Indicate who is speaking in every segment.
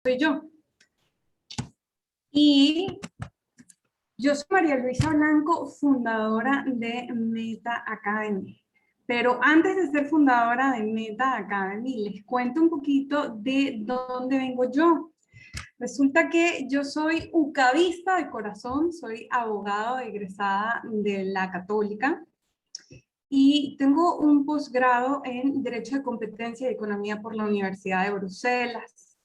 Speaker 1: soy yo. Y yo soy María Luisa Blanco, fundadora de Meta Academy. Pero antes de ser fundadora de Meta Academy, les cuento un poquito de dónde vengo yo. Resulta que yo soy ucavista de corazón, soy abogada egresada de la Católica y tengo un posgrado en Derecho de Competencia y Economía por la Universidad de Bruselas.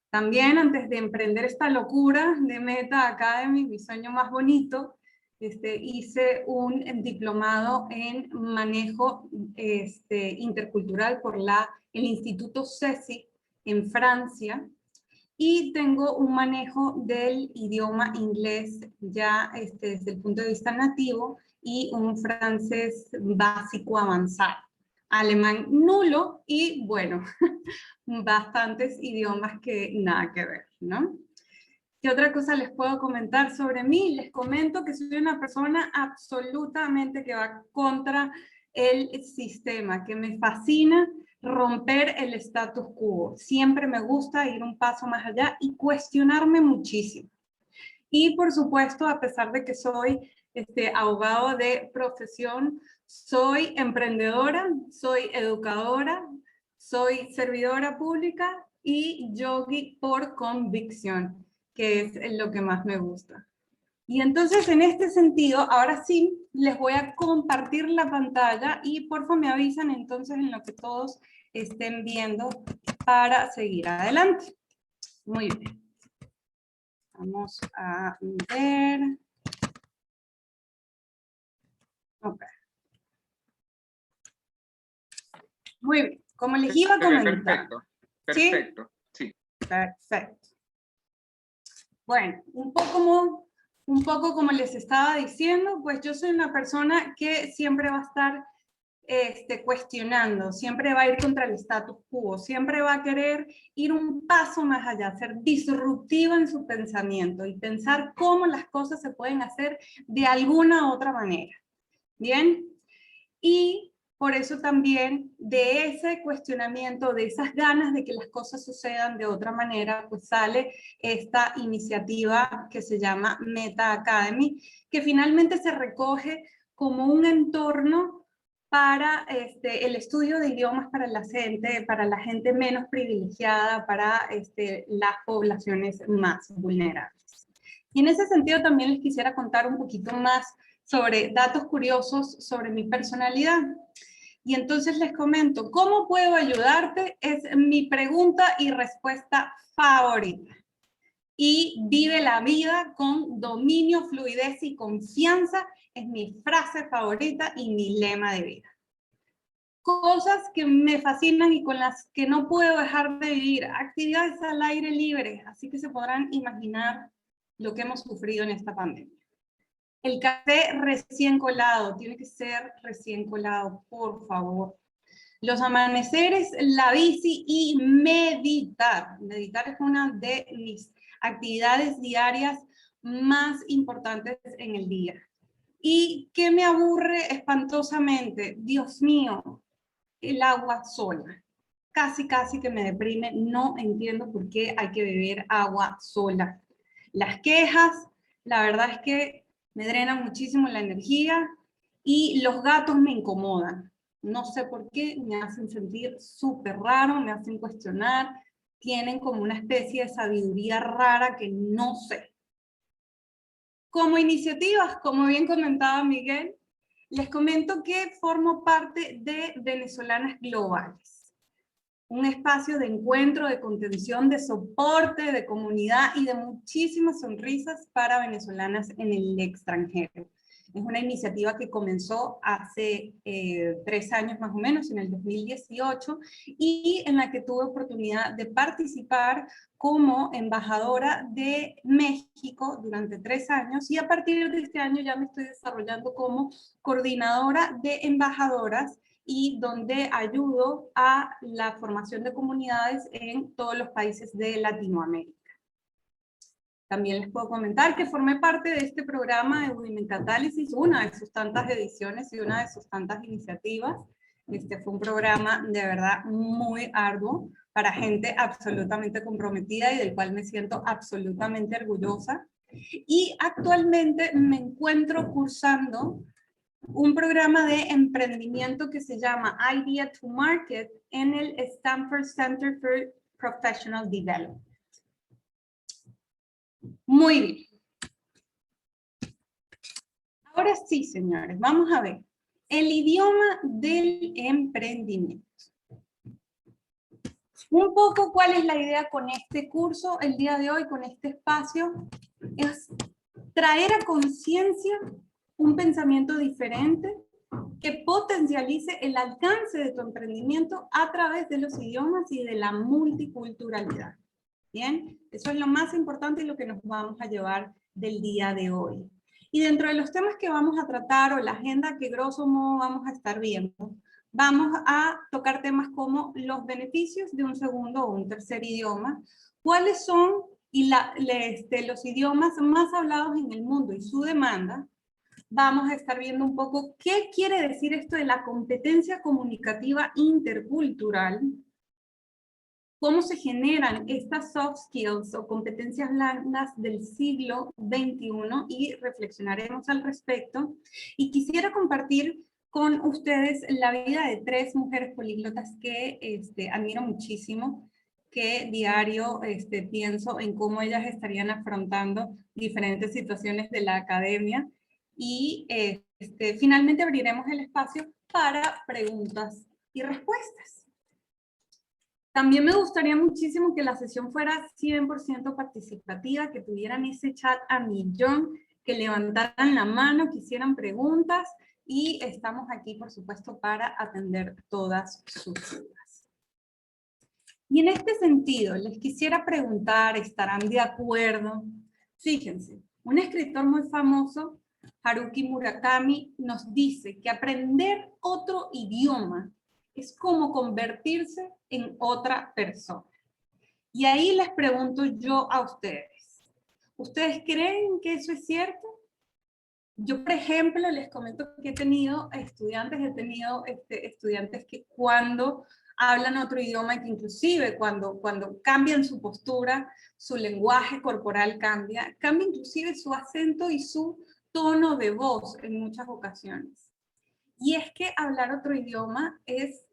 Speaker 1: También antes de emprender esta locura de Meta Academy, mi sueño más bonito, hice un diplomado en manejo intercultural por el Instituto CECI en Francia, y tengo un manejo del idioma inglés ya desde el punto de vista nativo y un francés básico avanzado, alemán nulo y bueno, bastantes idiomas que nada que ver, ¿no? ¿Qué otra cosa les puedo comentar sobre mí? Les comento que soy una persona absolutamente que va contra el sistema, que me fascina romper el status quo. Siempre me gusta ir un paso más allá y cuestionarme muchísimo. Y por supuesto, a pesar de que soy abogado de profesión, soy emprendedora, soy educadora, soy servidora pública y yogi por convicción, que es lo que más me gusta. Y entonces, en este sentido, ahora sí, les voy a compartir la pantalla y por favor me avisan entonces en lo que todos estén viendo para seguir adelante. Muy bien. Vamos a ver. Ok. Muy bien. Como les iba a comentar.
Speaker 2: Perfecto. Perfecto. ¿Sí?
Speaker 1: Perfecto. Bueno, un poco como les estaba diciendo, pues yo soy una persona que siempre va a estar cuestionando, siempre va a ir contra el status quo, siempre va a querer ir un paso más allá, ser disruptiva en su pensamiento y pensar cómo las cosas se pueden hacer de alguna otra manera. ¿Bien? Y por eso también de ese cuestionamiento, de esas ganas de que las cosas sucedan de otra manera, pues sale esta iniciativa que se llama Meta Academy, que finalmente se recoge como un entorno para el estudio de idiomas para la gente menos privilegiada, para las poblaciones más vulnerables. Y en ese sentido también les quisiera contar un poquito más sobre datos curiosos sobre mi personalidad. Y entonces les comento, ¿cómo puedo ayudarte? Es mi pregunta y respuesta favorita. Y vive la vida con dominio, fluidez y confianza es mi frase favorita y mi lema de vida. Cosas que me fascinan y con las que no puedo dejar de vivir. Actividades al aire libre, así que se podrán imaginar lo que hemos sufrido en esta pandemia. El café recién colado, tiene que ser recién colado, por favor. Los amaneceres, la bici y meditar. Meditar es una de mis actividades diarias más importantes en el día. ¿Y qué me aburre espantosamente? Dios mío, el agua sola. Casi que me deprime. No entiendo por qué hay que beber agua sola. Las quejas, la verdad es que me drenan muchísimo la energía y los gatos me incomodan. No sé por qué, me hacen sentir súper raro, me hacen cuestionar, tienen como una especie de sabiduría rara que no sé. Como iniciativas, como bien comentaba Miguel, les comento que formo parte de Venezolanas Globales, un espacio de encuentro, de contención, de soporte, de comunidad y de muchísimas sonrisas para venezolanas en el extranjero. Es una iniciativa que comenzó hace 3 años más o menos, en el 2018, y en la que tuve oportunidad de participar como embajadora de México durante 3 años, y a partir de este año ya me estoy desarrollando como coordinadora de embajadoras y donde ayudo a la formación de comunidades en todos los países de Latinoamérica. También les puedo comentar que formé parte de este programa de Women Catalysis, una de sus tantas ediciones y una de sus tantas iniciativas. Fue un programa de verdad muy arduo, para gente absolutamente comprometida y del cual me siento absolutamente orgullosa. Y actualmente me encuentro cursando un programa de emprendimiento que se llama Idea to Market en el Stanford Center for Professional Development. Muy bien. Ahora sí, señores, vamos a ver. El idioma del emprendimiento. Un poco cuál es la idea con este curso el día de hoy, con este espacio, es traer a conciencia un pensamiento diferente que potencialice el alcance de tu emprendimiento a través de los idiomas y de la multiculturalidad. Bien, eso es lo más importante y lo que nos vamos a llevar del día de hoy. Y dentro de los temas que vamos a tratar o la agenda que grosso modo vamos a estar viendo, vamos a tocar temas como los beneficios de un segundo o un tercer idioma, cuáles son los idiomas más hablados en el mundo y su demanda. Vamos a estar viendo un poco qué quiere decir esto de la competencia comunicativa intercultural, cómo se generan estas soft skills o competencias blandas del siglo XXI y reflexionaremos al respecto. Y quisiera compartir con ustedes la vida de 3 mujeres políglotas que admiro muchísimo, que diario pienso en cómo ellas estarían afrontando diferentes situaciones de la academia. Y finalmente abriremos el espacio para preguntas y respuestas. También me gustaría muchísimo que la sesión fuera 100% participativa, que tuvieran ese chat a millón, que levantaran la mano, que hicieran preguntas y estamos aquí, por supuesto, para atender todas sus dudas. Y en este sentido, les quisiera preguntar, ¿estarán de acuerdo? Fíjense, un escritor muy famoso, Haruki Murakami, nos dice que aprender otro idioma es como convertirse en otra persona. Y ahí les pregunto yo a ustedes, ¿ustedes creen que eso es cierto? Yo, por ejemplo, les comento que he tenido estudiantes que cuando hablan otro idioma, que inclusive cuando cambian su postura, su lenguaje corporal cambia inclusive su acento y su tono de voz en muchas ocasiones. Y es que hablar otro idioma es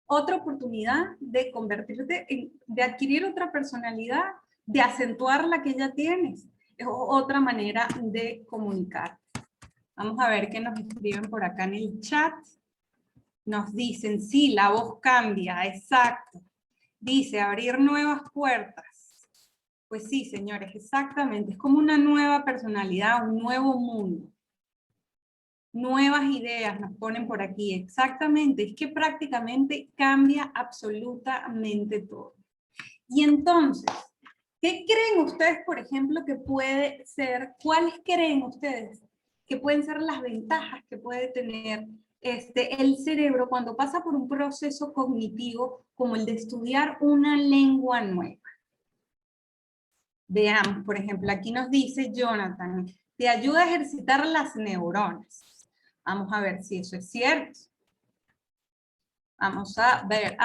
Speaker 1: otra oportunidad de convertirte de adquirir otra personalidad, de acentuar la que ya tienes. Es otra manera de comunicar. Vamos a ver qué nos escriben por acá en el chat. Nos dicen, sí, la voz cambia, exacto. Dice, abrir nuevas puertas. Pues sí, señores, exactamente. Es como una nueva personalidad, un nuevo mundo. Nuevas ideas nos ponen por aquí, exactamente, es que prácticamente cambia absolutamente todo. Y entonces, ¿qué creen ustedes, por ejemplo, que puede ser, cuáles creen ustedes que pueden ser las ventajas que puede tener el cerebro cuando pasa por un proceso cognitivo como el de estudiar una lengua nueva? Veamos, por ejemplo, aquí nos dice Jonathan, te ayuda a ejercitar las neuronas. Vamos a ver si eso es cierto. Vamos a ver,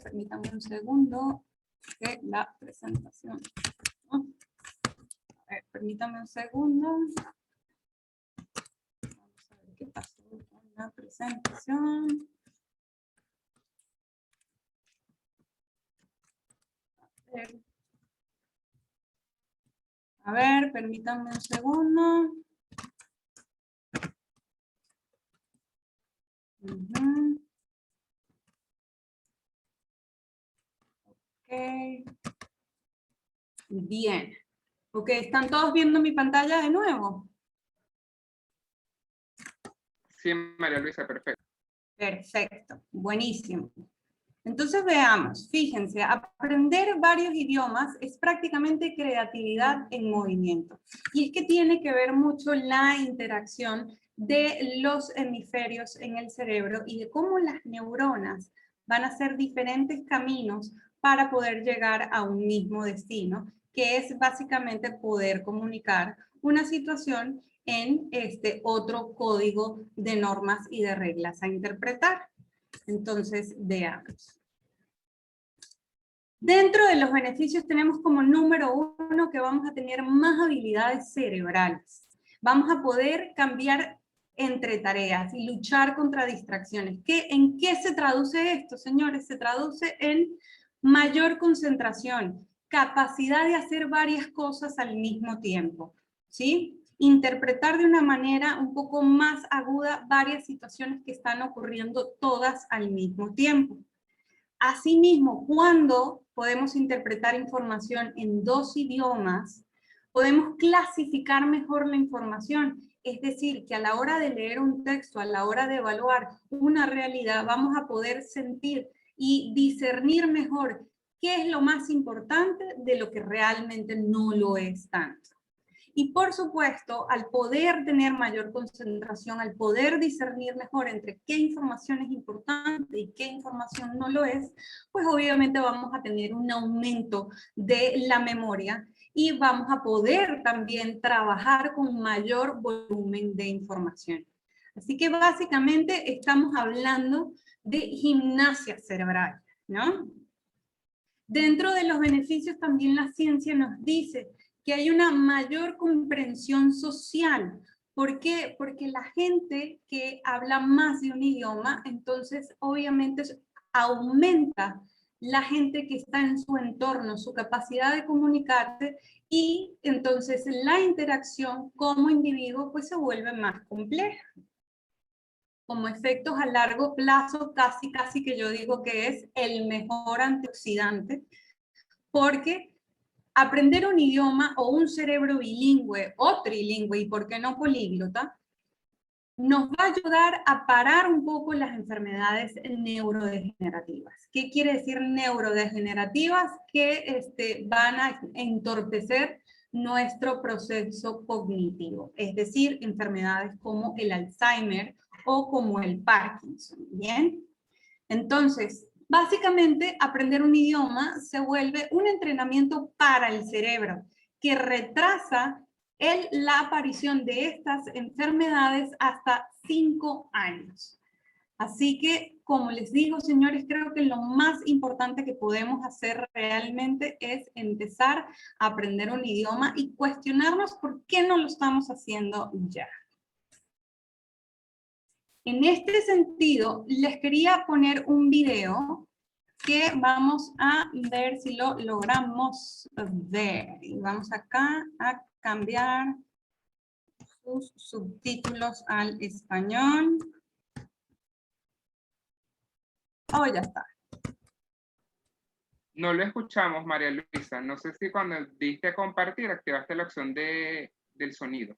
Speaker 1: permítanme un segundo, que la presentación. A ver, permítanme un segundo. Vamos a ver qué pasó con la presentación. A ver, permítanme un segundo. Ok. Bien. Ok, ¿están todos viendo mi pantalla de nuevo?
Speaker 2: Sí, María Luisa, perfecto.
Speaker 1: Perfecto, buenísimo. Entonces veamos, fíjense, aprender varios idiomas es prácticamente creatividad en movimiento. Y es que tiene que ver mucho la interacción de los hemisferios en el cerebro y de cómo las neuronas van a hacer diferentes caminos para poder llegar a un mismo destino, que es básicamente poder comunicar una situación en otro código de normas y de reglas a interpretar. Entonces, veamos. Dentro de los beneficios tenemos como número 1 que vamos a tener más habilidades cerebrales. Vamos a poder cambiar entre tareas y luchar contra distracciones. ¿En qué se traduce esto, señores? Se traduce en mayor concentración, capacidad de hacer varias cosas al mismo tiempo, ¿sí? Interpretar de una manera un poco más aguda varias situaciones que están ocurriendo todas al mismo tiempo. Asimismo, cuando podemos interpretar información en 2 idiomas, podemos clasificar mejor la información. Es decir, que a la hora de leer un texto, a la hora de evaluar una realidad, vamos a poder sentir y discernir mejor qué es lo más importante de lo que realmente no lo es tanto. Y por supuesto, al poder tener mayor concentración, al poder discernir mejor entre qué información es importante y qué información no lo es, pues obviamente vamos a tener un aumento de la memoria y vamos a poder también trabajar con mayor volumen de información. Así que básicamente estamos hablando de gimnasia cerebral, ¿no? Dentro de los beneficios también la ciencia nos dice que hay una mayor comprensión social. ¿Por qué? Porque la gente que habla más de un idioma, entonces obviamente aumenta la gente que está en su entorno, su capacidad de comunicarse, y entonces la interacción como individuo pues se vuelve más compleja. Como efectos a largo plazo, casi que yo digo que es el mejor antioxidante, porque aprender un idioma o un cerebro bilingüe o trilingüe, y por qué no políglota, nos va a ayudar a parar un poco las enfermedades neurodegenerativas. ¿Qué quiere decir neurodegenerativas? Que van a entorpecer nuestro proceso cognitivo, es decir, enfermedades como el Alzheimer o como el Parkinson, ¿bien? Entonces, básicamente, aprender un idioma se vuelve un entrenamiento para el cerebro que retrasa la aparición de estas enfermedades hasta 5 años. Así que, como les digo, señores, creo que lo más importante que podemos hacer realmente es empezar a aprender un idioma y cuestionarnos por qué no lo estamos haciendo ya. En este sentido, les quería poner un video que vamos a ver si lo logramos ver. Y vamos acá a cambiar sus subtítulos al español. Oh, ya está.
Speaker 2: No lo escuchamos, María Luisa. No sé si cuando diste compartir activaste la opción del sonido.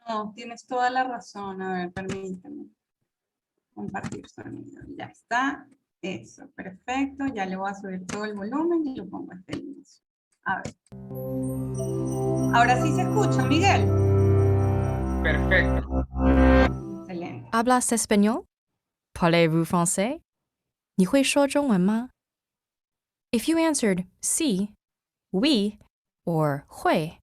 Speaker 1: No, tienes toda la razón. A ver, permíteme. Compartir sonido. Ya está. Eso, perfecto. Ya le voy a subir todo el volumen y lo pongo hasta el inicio. A ver. Ahora sí se escucha, Miguel.
Speaker 2: Perfecto.
Speaker 1: Excelente.
Speaker 3: Hablas español? Parlez-vous français? 你会说中文吗? If you answered sí, oui, or 会,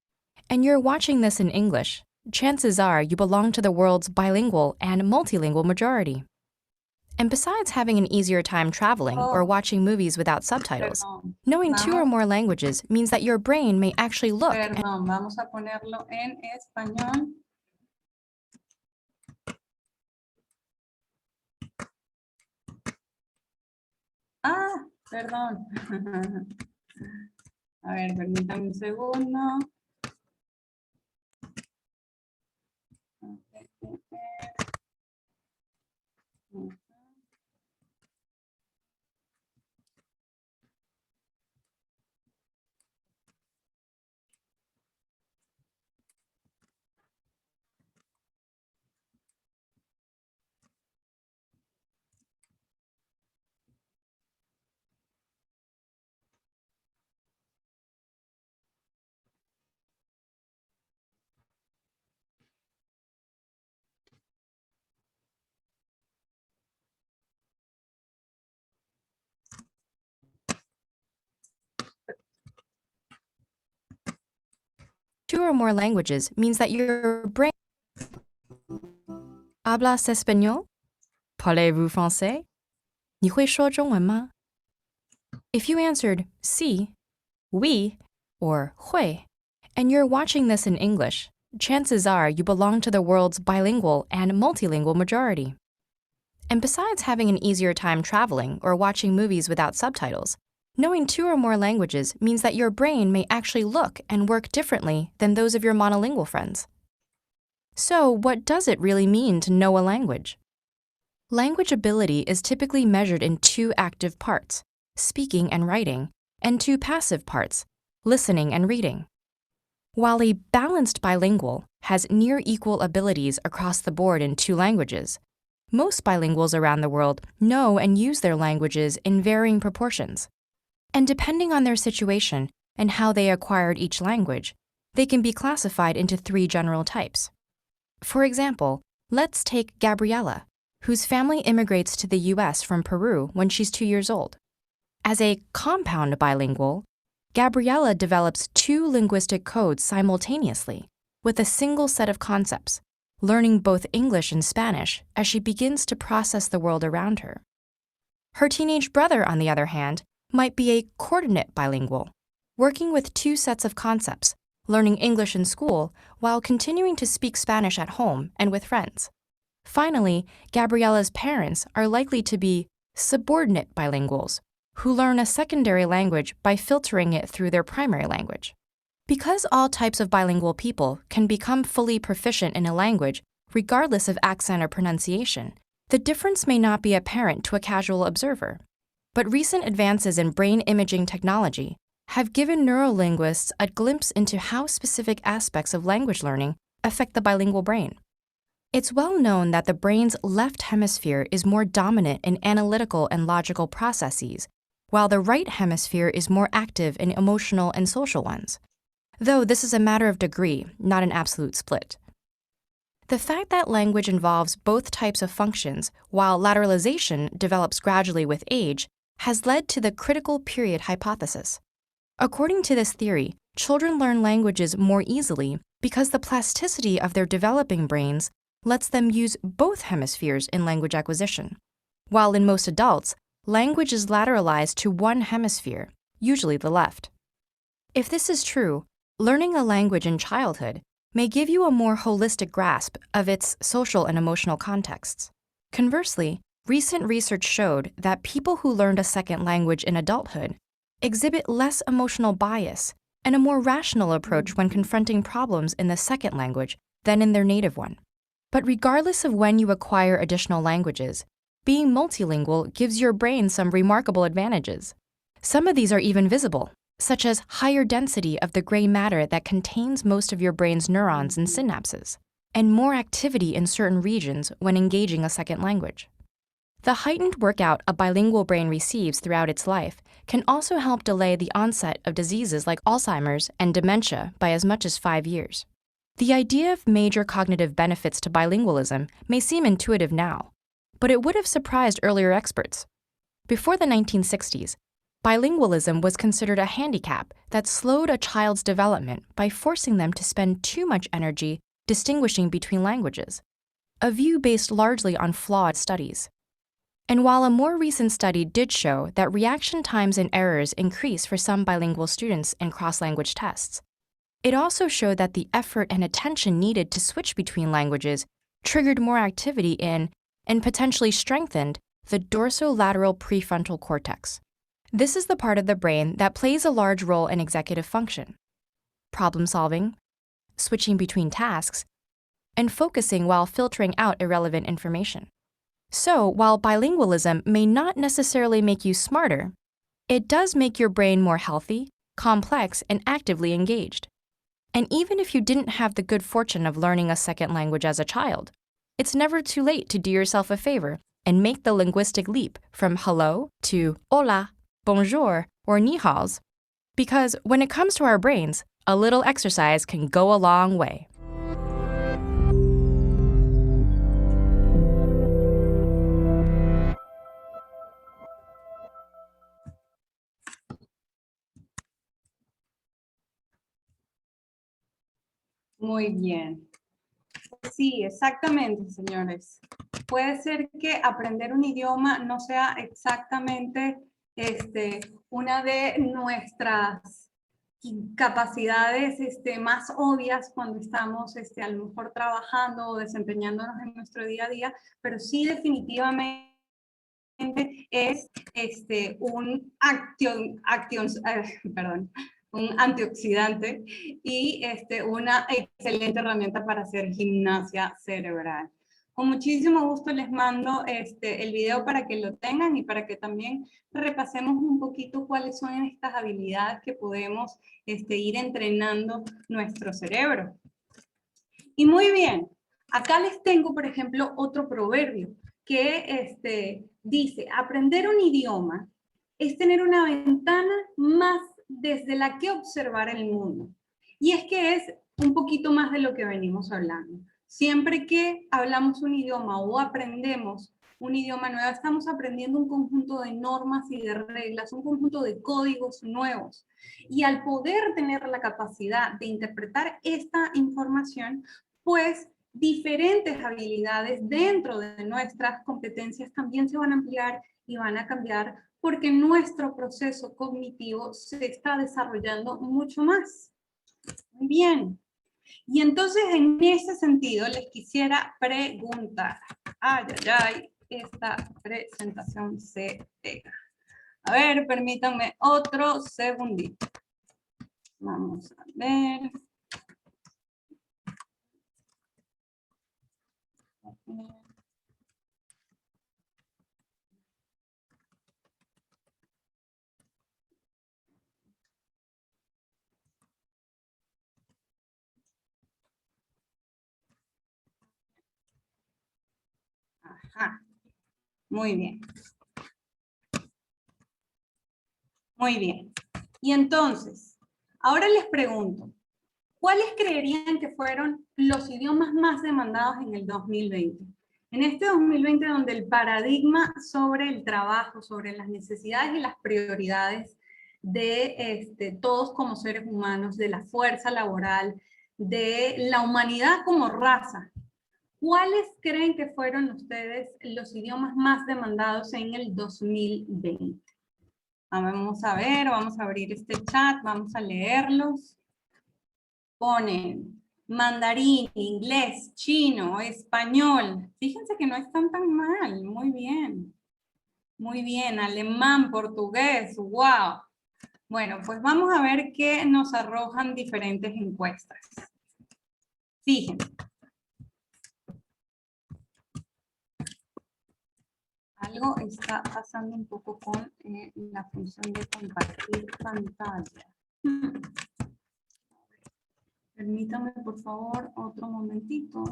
Speaker 3: and you're watching this in English, chances are you belong to the world's bilingual and multilingual majority. And besides having an easier time traveling or watching movies without subtitles,
Speaker 1: Perdón.
Speaker 3: knowing 2 or more languages means that your brain may actually look
Speaker 1: Perdón, vamos a ponerlo en español. Ah, perdón. A ver, permítame un segundo.
Speaker 3: Two or more languages means that your brain... Hablas español? Parlez-vous français? 你会说中文吗? If you answered sí, oui, or 会, and you're watching this in English, chances are you belong to the world's bilingual and multilingual majority. And besides having an easier time traveling or watching movies without subtitles, knowing 2 or more languages means that your brain may actually look and work differently than those of your monolingual friends. So, what does it really mean to know a language? Language ability is typically measured in 2 active parts, speaking and writing, and 2 passive parts, listening and reading. While a balanced bilingual has near equal abilities across the board in 2 languages, most bilinguals around the world know and use their languages in varying proportions. And depending on their situation and how they acquired each language, they can be classified into 3 general types. For example, let's take Gabriella, whose family immigrates to the US from Peru when she's 2 years old. As a compound bilingual, Gabriella develops 2 linguistic codes simultaneously with a single set of concepts, learning both English and Spanish as she begins to process the world around her. Her teenage brother, on the other hand, might be a coordinate bilingual, working with 2 sets of concepts, learning English in school while continuing to speak Spanish at home and with friends. Finally, Gabriella's parents are likely to be subordinate bilinguals, who learn a secondary language by filtering it through their primary language. Because all types of bilingual people can become fully proficient in a language regardless of accent or pronunciation, the difference may not be apparent to a casual observer. But recent advances in brain imaging technology have given neurolinguists a glimpse into how specific aspects of language learning affect the bilingual brain. It's well known that the brain's left hemisphere is more dominant in analytical and logical processes, while the right hemisphere is more active in emotional and social ones. Though this is a matter of degree, not an absolute split. The fact that language involves both types of functions, while lateralization develops gradually with age, has led to the critical period hypothesis. According to this theory, children learn languages more easily because the plasticity of their developing brains lets them use both hemispheres in language acquisition, while in most adults, language is lateralized to one hemisphere, usually the left. If this is true, learning a language in childhood may give you a more holistic grasp of its social and emotional contexts. Conversely, recent research showed that people who learned a second language in adulthood exhibit less emotional bias and a more rational approach when confronting problems in the second language than in their native one. But regardless of when you acquire additional languages, being multilingual gives your brain some remarkable advantages. Some of these are even visible, such as higher density of the gray matter that contains most of your brain's neurons and synapses, and more activity in certain regions when engaging a second language. The heightened workout a bilingual brain receives throughout its life can also help delay the onset of diseases like Alzheimer's and dementia by as much as 5 years. The idea of major cognitive benefits to bilingualism may seem intuitive now, but it would have surprised earlier experts. Before the 1960s, bilingualism was considered a handicap that slowed a child's development by forcing them to spend too much energy distinguishing between languages, a view based largely on flawed studies. And while a more recent study did show that reaction times and errors increase for some bilingual students in cross-language tests, it also showed that the effort and attention needed to switch between languages triggered more activity in, and potentially strengthened, the dorsolateral prefrontal cortex. This is the part of the brain that plays a large role in executive function, problem solving, switching between tasks, and focusing while filtering out irrelevant information. So, while bilingualism may not necessarily make you smarter, it does make your brain more healthy, complex, and actively engaged. And even if you didn't have the good fortune of learning a second language as a child, it's never too late to do yourself a favor and make the linguistic leap from hello to hola, bonjour, or ni haos, because when it comes to our brains, a little exercise can go a long way.
Speaker 1: Muy bien. Sí, exactamente, señores. Puede ser que aprender un idioma no sea exactamente una de nuestras capacidades más obvias cuando estamos a lo mejor trabajando o desempeñándonos en nuestro día a día, pero sí definitivamente es un un antioxidante y una excelente herramienta para hacer gimnasia cerebral. Con muchísimo gusto les mando el video para que lo tengan y para que también repasemos un poquito cuáles son estas habilidades que podemos ir entrenando nuestro cerebro. Y muy bien, acá les tengo, por ejemplo, otro proverbio que dice, aprender un idioma es tener una ventana más desde la que observar el mundo. Y es que es un poquito más de lo que venimos hablando. Siempre que hablamos un idioma o aprendemos un idioma nuevo, estamos aprendiendo un conjunto de normas y de reglas, un conjunto de códigos nuevos. Y al poder tener la capacidad de interpretar esta información, pues diferentes habilidades dentro de nuestras competencias también se van a ampliar y van a cambiar porque nuestro proceso cognitivo se está desarrollando mucho más. Muy bien. Y entonces, en ese sentido, les quisiera preguntar. Ay, ay, ay, esta presentación se pega. A ver, permítanme otro segundito. Vamos a ver. Ajá. Muy bien. Muy bien. Y entonces, ahora les pregunto, ¿cuáles creerían que fueron los idiomas más demandados en el 2020? En este 2020 donde el paradigma sobre el trabajo, sobre las necesidades y las prioridades de todos como seres humanos, de la fuerza laboral, de la humanidad como raza, ¿cuáles creen que fueron ustedes los idiomas más demandados en el 2020? Vamos a ver, vamos a abrir este chat, vamos a leerlos. Ponen mandarín, inglés, chino, español. Fíjense que no están tan mal, muy bien. Muy bien, alemán, portugués, wow. Bueno, pues vamos a ver qué nos arrojan diferentes encuestas. Fíjense. Algo está pasando un poco con la función de compartir pantalla. Permítame, por favor, otro momentito.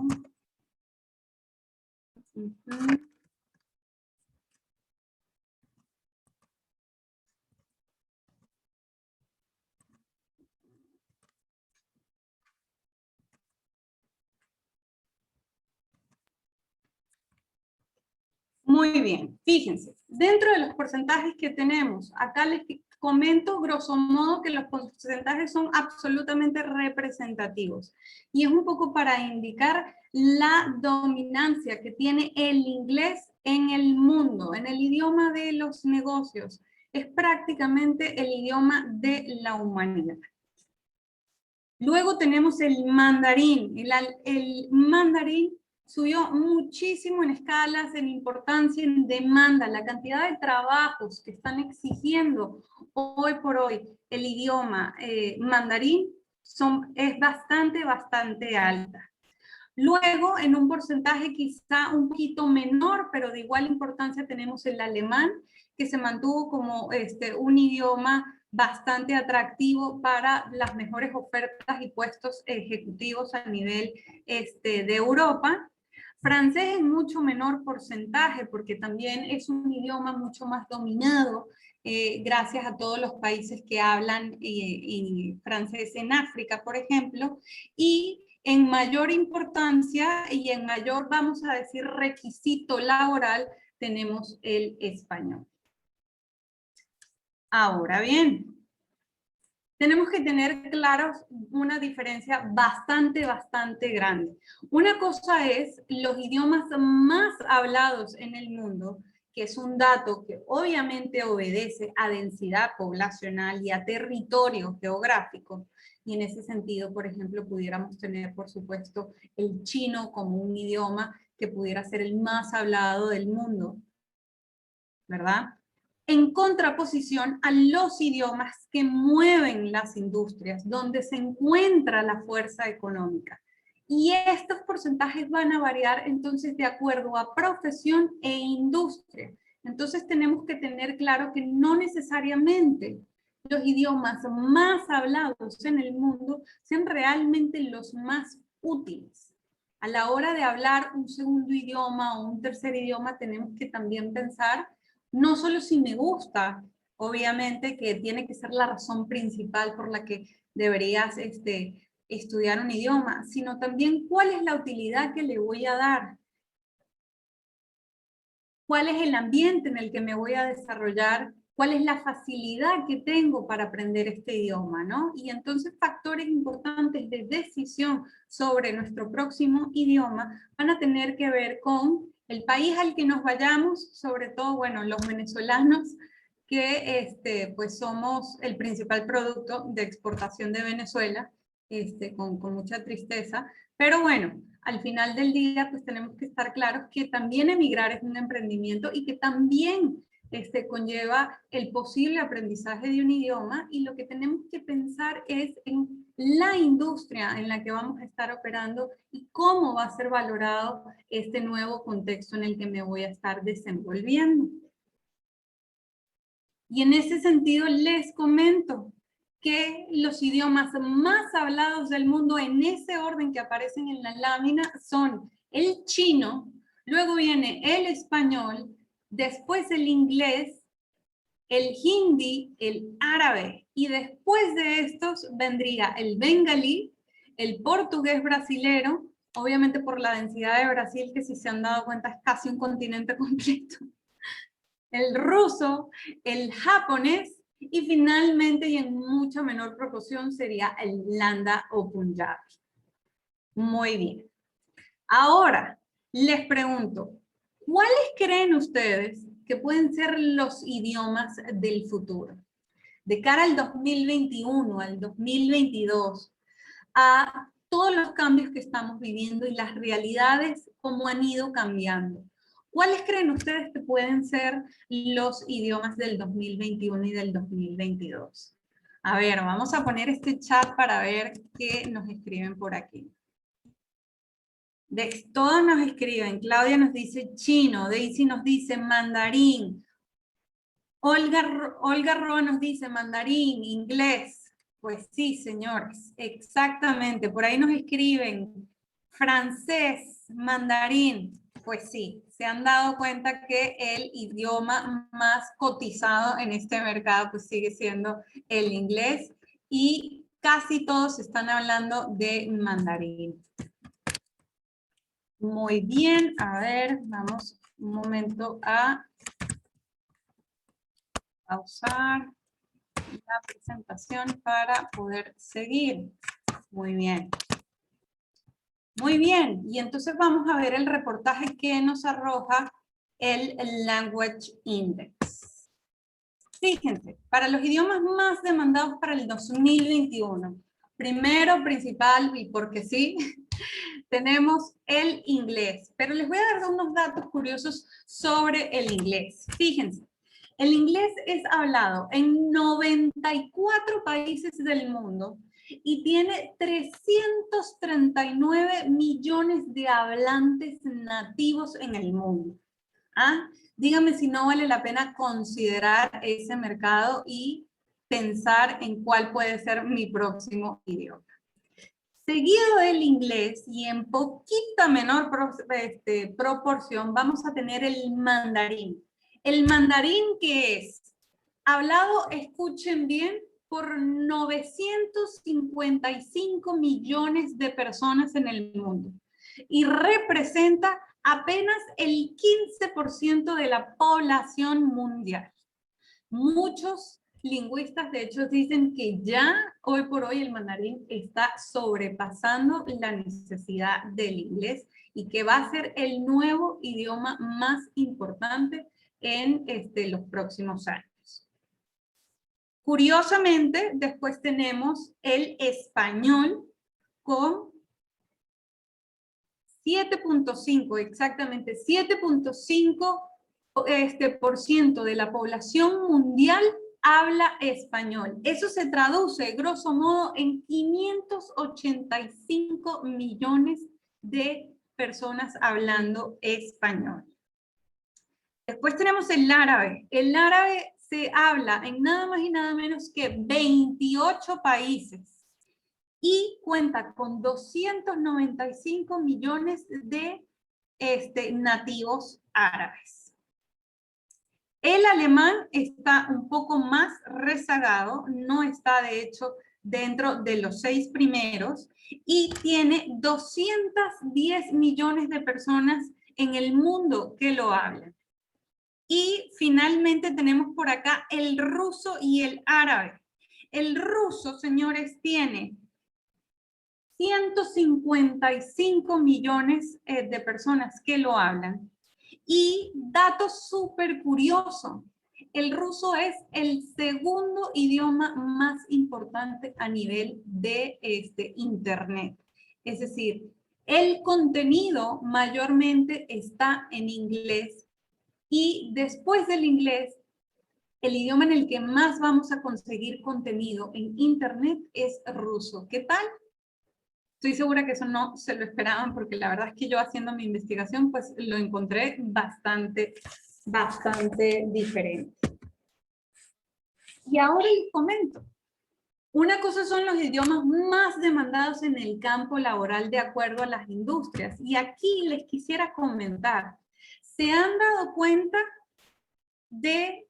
Speaker 1: Muy bien, fíjense, dentro de los porcentajes que tenemos, acá les comento grosso modo que los porcentajes son absolutamente representativos y es un poco para indicar la dominancia que tiene el inglés en el mundo, en el idioma de los negocios. Es prácticamente el idioma de la humanidad. Luego tenemos el mandarín. El mandarín subió muchísimo en escalas, en importancia, en demanda. La cantidad de trabajos que están exigiendo hoy por hoy el idioma mandarín es bastante alta. Luego, en un porcentaje quizá un poquito menor, pero de igual importancia, tenemos el alemán, que se mantuvo como un idioma bastante atractivo para las mejores ofertas y puestos ejecutivos a nivel de Europa. Francés en mucho menor porcentaje, porque también es un idioma mucho más dominado, gracias a todos los países que hablan francés en África, por ejemplo, y en mayor importancia y en mayor, vamos a decir, requisito laboral, tenemos el español. Ahora bien, tenemos que tener claros una diferencia bastante grande. Una cosa es los idiomas más hablados en el mundo que es un dato que obviamente obedece a densidad poblacional y a territorio geográfico. Y en ese sentido, por ejemplo, pudiéramos tener, por supuesto, el chino como un idioma que pudiera ser el más hablado del mundo, ¿verdad? En contraposición a los idiomas que mueven las industrias, donde se encuentra la fuerza económica. Y estos porcentajes van a variar entonces de acuerdo a profesión e industria. Entonces tenemos que tener claro que no necesariamente los idiomas más hablados en el mundo sean realmente los más útiles. A la hora de hablar un segundo idioma o un tercer idioma tenemos que también pensar no solo si me gusta, obviamente que tiene que ser la razón principal por la que deberías estudiar un idioma, sino también cuál es la utilidad que le voy a dar, cuál es el ambiente en el que me voy a desarrollar, cuál es la facilidad que tengo para aprender este idioma, ¿no? Y entonces factores importantes de decisión sobre nuestro próximo idioma van a tener que ver con el país al que nos vayamos, sobre todo, bueno, los venezolanos, que pues somos el principal producto de exportación de Venezuela, con mucha tristeza, pero bueno, al final del día pues tenemos que estar claros que también emigrar es un emprendimiento y que también conlleva el posible aprendizaje de un idioma, y lo que tenemos que pensar es en la industria en la que vamos a estar operando y cómo va a ser valorado este nuevo contexto en el que me voy a estar desenvolviendo. Y en ese sentido les comento que los idiomas más hablados del mundo en ese orden que aparecen en la lámina son el chino, luego viene el español, después el inglés, el hindi, el árabe, y después de estos vendría el bengalí, el portugués brasilero, obviamente por la densidad de Brasil, que si se han dado cuenta es casi un continente completo, el ruso, el japonés, y finalmente, y en mucha menor proporción, sería el landa o punjabi. Muy bien. Ahora, les pregunto, ¿cuáles creen ustedes que pueden ser los idiomas del futuro? De cara al 2021, al 2022, a todos los cambios que estamos viviendo y las realidades, cómo han ido cambiando. ¿Cuáles creen ustedes que pueden ser los idiomas del 2021 y del 2022? A ver, vamos a poner este chat para ver qué nos escriben por aquí. Todos nos escriben. Claudia nos dice chino, Daisy nos dice mandarín, Olga Roa nos dice mandarín, inglés. Pues sí, señores, exactamente. Por ahí nos escriben francés, mandarín. Pues sí, se han dado cuenta que el idioma más cotizado en este mercado pues sigue siendo el inglés, y casi todos están hablando de mandarín. Muy bien, a ver, vamos un momento a pausar la presentación para poder seguir. Muy bien. Muy bien, y entonces vamos a ver el reportaje que nos arroja el Language Index. Fíjense, para los idiomas más demandados para el 2021, primero, principal, y porque sí, tenemos el inglés. Pero les voy a dar unos datos curiosos sobre el inglés. Fíjense, el inglés es hablado en 94 países del mundo y tiene 339 millones de hablantes nativos en el mundo. ¿Ah? Dígame si no vale la pena considerar ese mercado y pensar en cuál puede ser mi próximo idioma. Seguido del inglés, y en poquita menor proporción, vamos a tener el mandarín. El mandarín, que es hablado, escuchen bien, por 955 millones de personas en el mundo, y representa apenas el 15% de la población mundial. Muchos lingüistas, de hecho, dicen que ya hoy por hoy el mandarín está sobrepasando la necesidad del inglés y que va a ser el nuevo idioma más importante en los próximos años. Curiosamente, después tenemos el español con 7.5, exactamente 7.5% de la población mundial habla español. Eso se traduce, grosso modo, en 585 millones de personas hablando español. Después tenemos el árabe. El árabe se habla en nada más y nada menos que 28 países y cuenta con 295 millones de nativos árabes. El alemán está un poco más rezagado, no está de hecho dentro de los 6 primeros y tiene 210 millones de personas en el mundo que lo hablan. Y finalmente tenemos por acá el ruso y el árabe. El ruso, señores, tiene 155 millones de personas que lo hablan. Y dato súper curioso, el ruso es el segundo idioma más importante a nivel de Internet. Es decir, el contenido mayormente está en inglés y después del inglés, el idioma en el que más vamos a conseguir contenido en Internet es ruso. ¿Qué tal? Estoy segura que eso no se lo esperaban porque la verdad es que yo haciendo mi investigación pues lo encontré bastante diferente. Y ahora les comento. Una cosa son los idiomas más demandados en el campo laboral de acuerdo a las industrias. Y aquí les quisiera comentar. ¿Se han dado cuenta de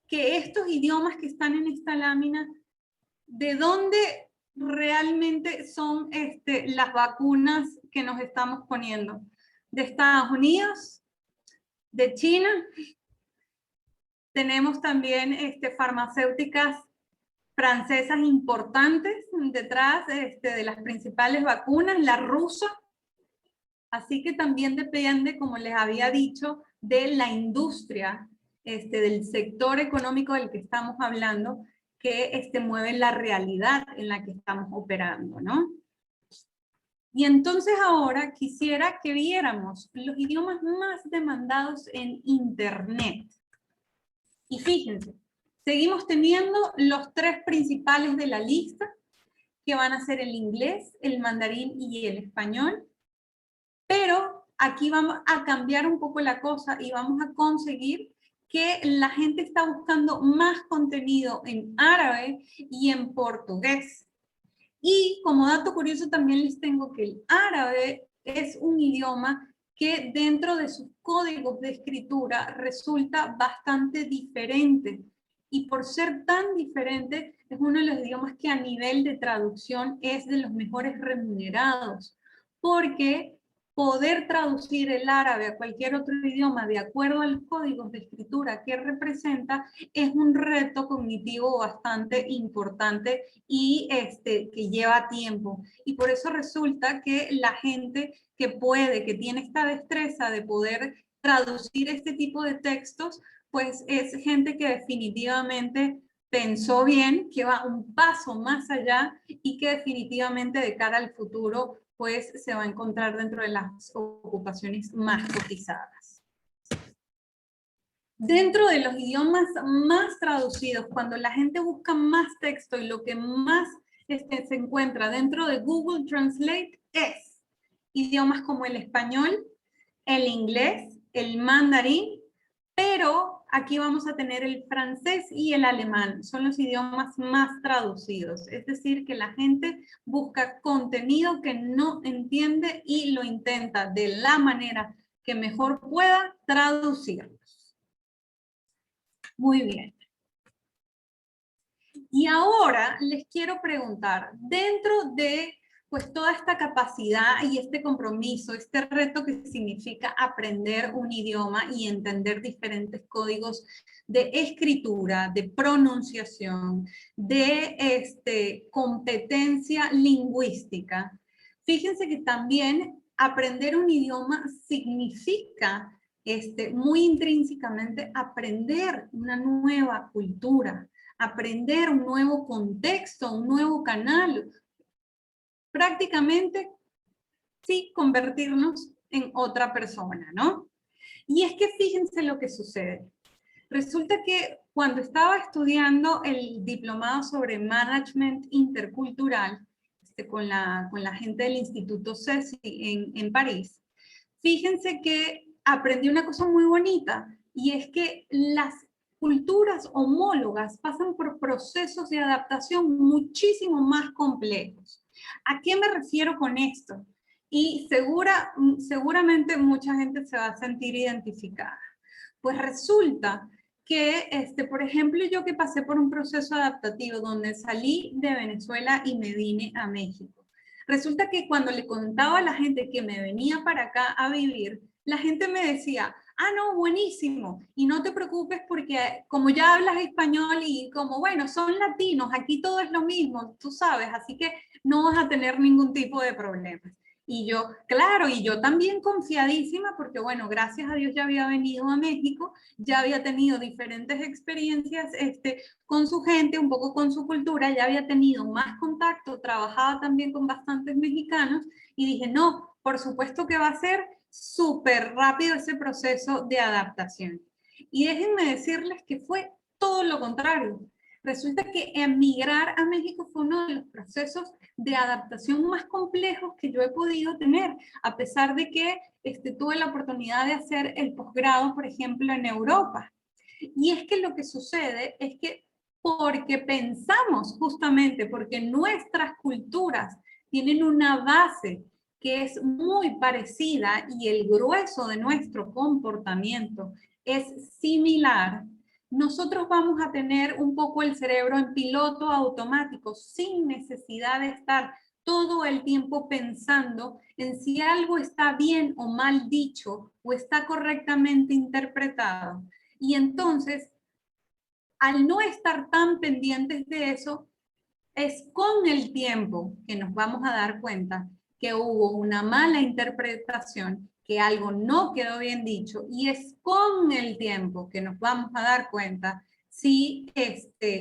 Speaker 1: que estos idiomas que están en esta lámina, de dónde realmente son las vacunas que nos estamos poniendo? ¿De Estados Unidos? ¿De China? Tenemos también farmacéuticas francesas importantes detrás de las principales vacunas, la rusa. Así que también depende, como les había dicho, de la industria, del sector económico del que estamos hablando, que mueve la realidad en la que estamos operando, ¿no? Y entonces ahora quisiera que viéramos los idiomas más demandados en Internet. Y fíjense, seguimos teniendo los 3 principales de la lista, que van a ser el inglés, el mandarín y el español. Pero aquí vamos a cambiar un poco la cosa y vamos a conseguir que la gente está buscando más contenido en árabe y en portugués. Y como dato curioso también les tengo que el árabe es un idioma que dentro de sus códigos de escritura resulta bastante diferente. Y por ser tan diferente, es uno de los idiomas que a nivel de traducción es de los mejores remunerados. Porque poder traducir el árabe a cualquier otro idioma de acuerdo a los códigos de escritura que representa es un reto cognitivo bastante importante y que lleva tiempo. Y por eso resulta que la gente que puede, que tiene esta destreza de poder traducir este tipo de textos, pues es gente que definitivamente pensó bien, que va un paso más allá y que definitivamente de cara al futuro pues se va a encontrar dentro de las ocupaciones más cotizadas. Dentro de los idiomas más traducidos, cuando la gente busca más texto y lo que más se encuentra dentro de Google Translate es idiomas como el español, el inglés, el mandarín, pero aquí vamos a tener el francés y el alemán. Son los idiomas más traducidos. Es decir, que la gente busca contenido que no entiende y lo intenta de la manera que mejor pueda traducirlos. Muy bien. Y ahora les quiero preguntar, dentro de pues toda esta capacidad y este compromiso, este reto que significa aprender un idioma y entender diferentes códigos de escritura, de pronunciación, de competencia lingüística. Fíjense que también aprender un idioma significa muy intrínsecamente aprender una nueva cultura, aprender un nuevo contexto, un nuevo canal, prácticamente sí convertirnos en otra persona, ¿no? Y es que fíjense lo que sucede. Resulta que cuando estaba estudiando el diplomado sobre management intercultural con la gente del Instituto CESI en París, fíjense que aprendí una cosa muy bonita y es que las culturas homólogas pasan por procesos de adaptación muchísimo más complejos. ¿A qué me refiero con esto? Y seguramente mucha gente se va a sentir identificada. Pues resulta que, por ejemplo, yo que pasé por un proceso adaptativo donde salí de Venezuela y me vine a México. Resulta que cuando le contaba a la gente que me venía para acá a vivir, la gente me decía, ah, no, buenísimo, y no te preocupes porque como ya hablas español y como, bueno, son latinos, aquí todo es lo mismo, tú sabes, así que no vas a tener ningún tipo de problemas. Y yo, claro, y yo también confiadísima porque, bueno, gracias a Dios ya había venido a México, ya había tenido diferentes experiencias con su gente, un poco con su cultura, ya había tenido más contacto, trabajaba también con bastantes mexicanos y dije, no, por supuesto que va a ser súper rápido ese proceso de adaptación. Y déjenme decirles que fue todo lo contrario. Resulta que emigrar a México fue uno de los procesos de adaptación más complejos que yo he podido tener, a pesar de que tuve la oportunidad de hacer el posgrado, por ejemplo, en Europa. Y es que lo que sucede es que porque pensamos justamente, porque nuestras culturas tienen una base que es muy parecida y el grueso de nuestro comportamiento es similar, nosotros vamos a tener un poco el cerebro en piloto automático sin necesidad de estar todo el tiempo pensando en si algo está bien o mal dicho o está correctamente interpretado. Y entonces, al no estar tan pendientes de eso, es con el tiempo que nos vamos a dar cuenta que hubo una mala interpretación, que algo no quedó bien dicho, y es con el tiempo que nos vamos a dar cuenta si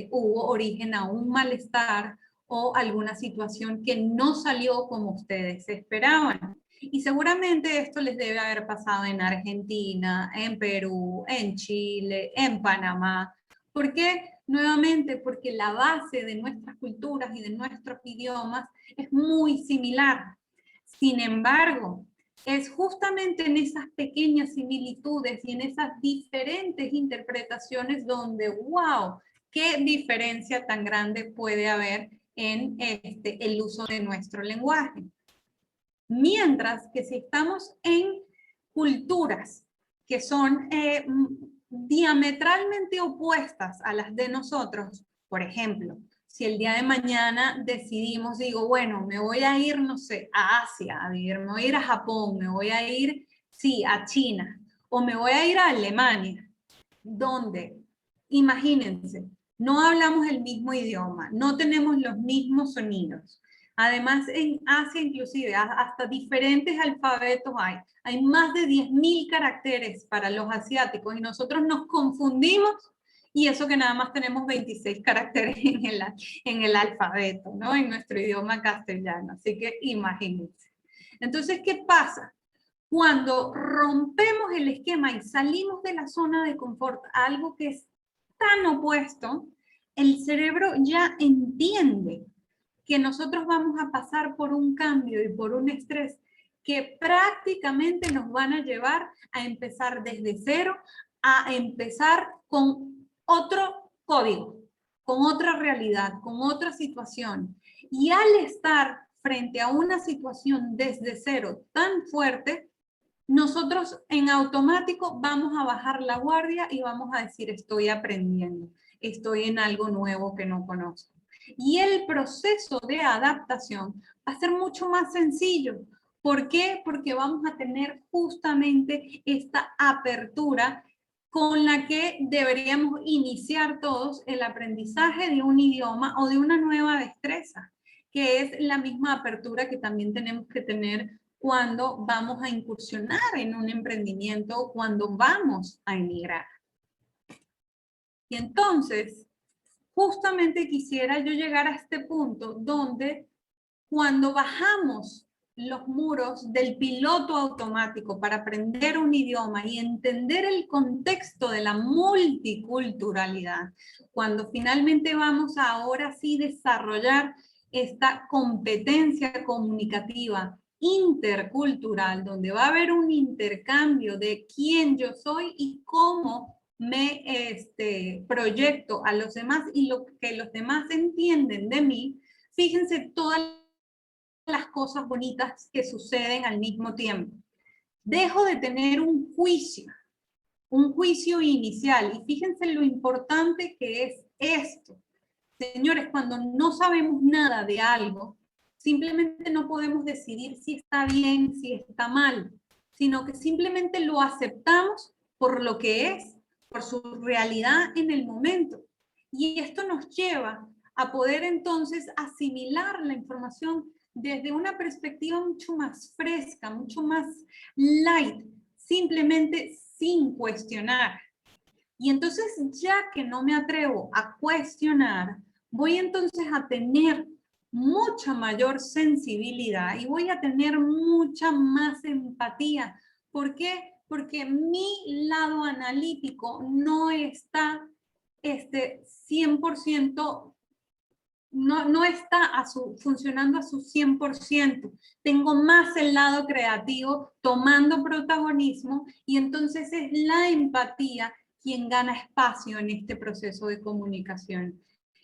Speaker 1: hubo origen a un malestar o alguna situación que no salió como ustedes esperaban. Y seguramente esto les debe haber pasado en Argentina, en Perú, en Chile, en Panamá. ¿Por qué? Nuevamente, porque la base de nuestras culturas y de nuestros idiomas es muy similar. Sin embargo, es justamente en esas pequeñas similitudes y en esas diferentes interpretaciones donde, wow, qué diferencia tan grande puede haber en el uso de nuestro lenguaje. Mientras que si estamos en culturas que son diametralmente opuestas a las de nosotros, por ejemplo, si el día de mañana decidimos, digo, bueno, me voy a ir, no sé, a Asia a vivir, me voy a ir a Japón, me voy a ir, sí, a China, o me voy a ir a Alemania, donde, imagínense, no hablamos el mismo idioma, no tenemos los mismos sonidos. Además, en Asia inclusive hasta diferentes alfabetos hay. Hay más de 10.000 caracteres para los asiáticos y nosotros nos confundimos y eso que nada más tenemos 26 caracteres en el alfabeto, ¿no? En nuestro idioma castellano. Así que imagínense. Entonces, ¿qué pasa? Cuando rompemos el esquema y salimos de la zona de confort, algo que es tan opuesto, el cerebro ya entiende que nosotros vamos a pasar por un cambio y por un estrés que prácticamente nos van a llevar a empezar desde cero, a empezar con otro código, con otra realidad, con otra situación. Y al estar frente a una situación desde cero tan fuerte, nosotros en automático vamos a bajar la guardia y vamos a decir, estoy aprendiendo, estoy en algo nuevo que no conozco. Y el proceso de adaptación va a ser mucho más sencillo. ¿Por qué? Porque vamos a tener justamente esta apertura con la que deberíamos iniciar todos el aprendizaje de un idioma o de una nueva destreza, que es la misma apertura que también tenemos que tener cuando vamos a incursionar en un emprendimiento o cuando vamos a emigrar. Y entonces, justamente quisiera yo llegar a este punto donde cuando bajamos los muros del piloto automático para aprender un idioma y entender el contexto de la multiculturalidad, cuando finalmente vamos a ahora sí desarrollar esta competencia comunicativa intercultural, donde va a haber un intercambio de quién yo soy y cómo me proyecto a los demás y lo que los demás entienden de mí, fíjense todas las cosas bonitas que suceden al mismo tiempo. Dejo de tener un juicio inicial, y fíjense lo importante que es esto. Señores, cuando no sabemos nada de algo, simplemente no podemos decidir si está bien, si está mal, sino que simplemente lo aceptamos por lo que es, por su realidad en el momento. Y esto nos lleva a poder entonces asimilar la información desde una perspectiva mucho más fresca, mucho más light, simplemente sin cuestionar. Y entonces, ya que no me atrevo a cuestionar, voy entonces a tener mucha mayor sensibilidad y voy a tener mucha más empatía. ¿Por qué? Porque mi lado analítico no está 100%, no está funcionando a su 100%. Tengo más el lado creativo tomando protagonismo y entonces es la empatía quien gana espacio en este proceso de comunicación.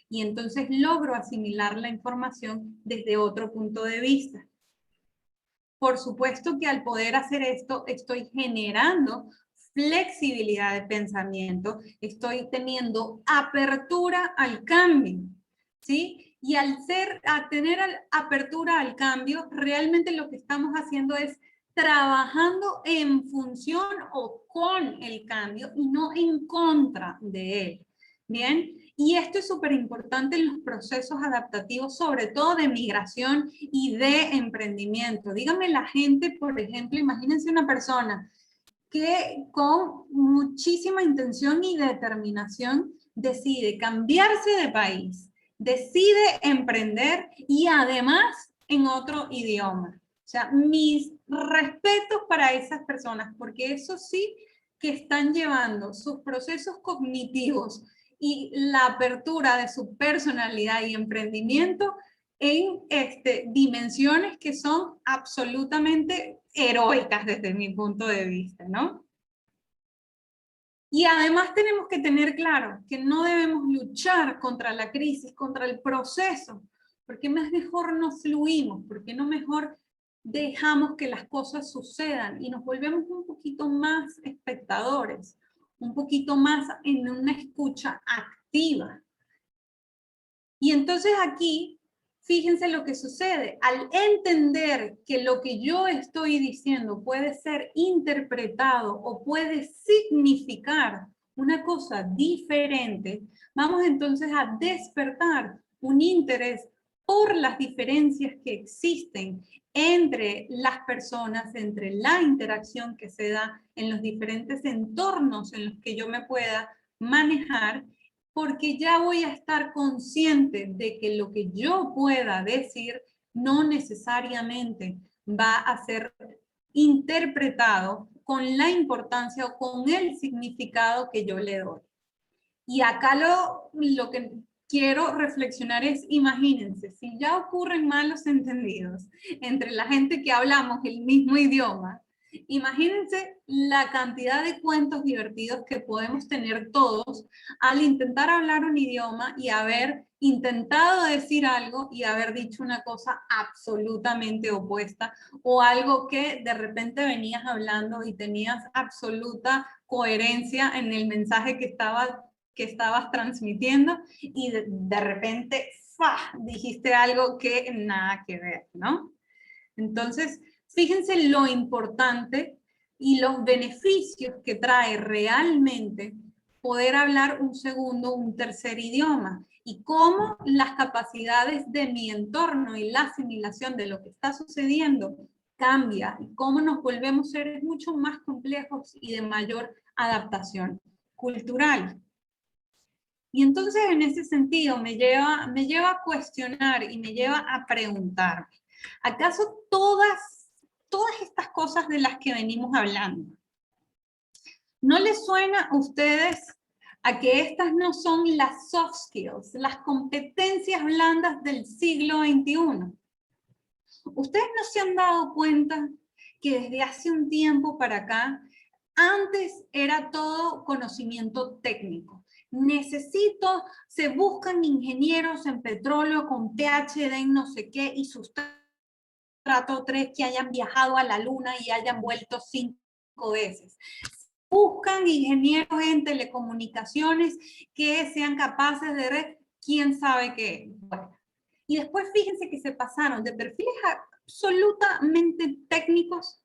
Speaker 1: Y entonces logro asimilar la información desde otro punto de vista. Por supuesto que al poder hacer esto, estoy generando flexibilidad de pensamiento, estoy teniendo apertura al cambio, ¿sí? Y al tener apertura al cambio, realmente lo que estamos haciendo es trabajando en función o con el cambio y no en contra de él. ¿Bien? Y esto es súper importante en los procesos adaptativos, sobre todo de migración y de emprendimiento. Dígame la gente, por ejemplo, imagínense una persona que con muchísima intención y determinación decide cambiarse de país, decide emprender y además en otro idioma. O sea, mis respetos para esas personas, porque eso sí que están llevando sus procesos cognitivos y la apertura de su personalidad y emprendimiento en dimensiones que son absolutamente heroicas desde mi punto de vista, ¿no? Y además tenemos que tener claro que no debemos luchar contra la crisis, contra el proceso, porque más mejor no fluimos, porque no mejor dejamos que las cosas sucedan y nos volvemos un poquito más espectadores, un poquito más en una escucha activa. Y entonces aquí, fíjense lo que sucede. Al entender que lo que yo estoy diciendo puede ser interpretado o puede significar una cosa diferente, vamos entonces a despertar un interés por las diferencias que existen entre las personas, entre la interacción que se da en los diferentes entornos en los que yo me pueda manejar, porque ya voy a estar consciente de que lo que yo pueda decir no necesariamente va a ser interpretado con la importancia o con el significado que yo le doy. Y acá lo que quiero reflexionar es, imagínense, si ya ocurren malos entendidos entre la gente que hablamos el mismo idioma, imagínense la cantidad de cuentos divertidos que podemos tener todos al intentar hablar un idioma y haber intentado decir algo y haber dicho una cosa absolutamente opuesta, o algo que de repente venías hablando y tenías absoluta coherencia en el mensaje que estabas transmitiendo y de repente dijiste algo que nada que ver, ¿no? Entonces, fíjense lo importante y los beneficios que trae realmente poder hablar un segundo, un tercer idioma, y cómo las capacidades de mi entorno y la asimilación de lo que está sucediendo cambia y cómo nos volvemos seres mucho más complejos y de mayor adaptación cultural. Y entonces en ese sentido me lleva a cuestionar y me lleva a preguntarme, ¿acaso todas estas cosas de las que venimos hablando, no les suena a ustedes a que estas no son las soft skills, las competencias blandas del siglo XXI? ¿Ustedes no se han dado cuenta que desde hace un tiempo para acá, antes era todo conocimiento técnico? Se buscan ingenieros en petróleo con PhD en no sé qué y sustrato 3 que hayan viajado a la luna y hayan vuelto 5 veces. Buscan ingenieros en telecomunicaciones que sean capaces de quién sabe qué. Bueno, y después fíjense que se pasaron de perfiles absolutamente técnicos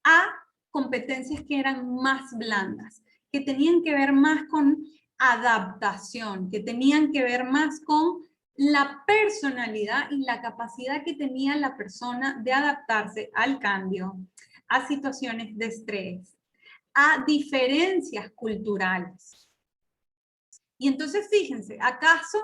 Speaker 1: a competencias que eran más blandas, que tenían que ver más con adaptación, que tenían que ver más con la personalidad y la capacidad que tenía la persona de adaptarse al cambio, a situaciones de estrés, a diferencias culturales. Y entonces fíjense, ¿acaso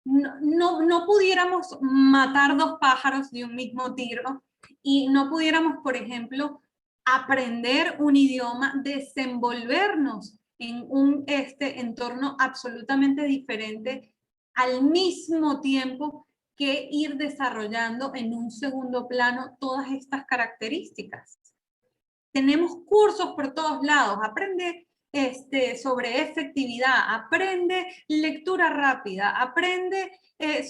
Speaker 1: no pudiéramos matar 2 pájaros de un mismo tiro y no pudiéramos, por ejemplo, aprender un idioma, desenvolvernos en un entorno absolutamente diferente al mismo tiempo que ir desarrollando en un segundo plano todas estas características? Tenemos cursos por todos lados, aprende sobre efectividad, aprende lectura rápida, aprende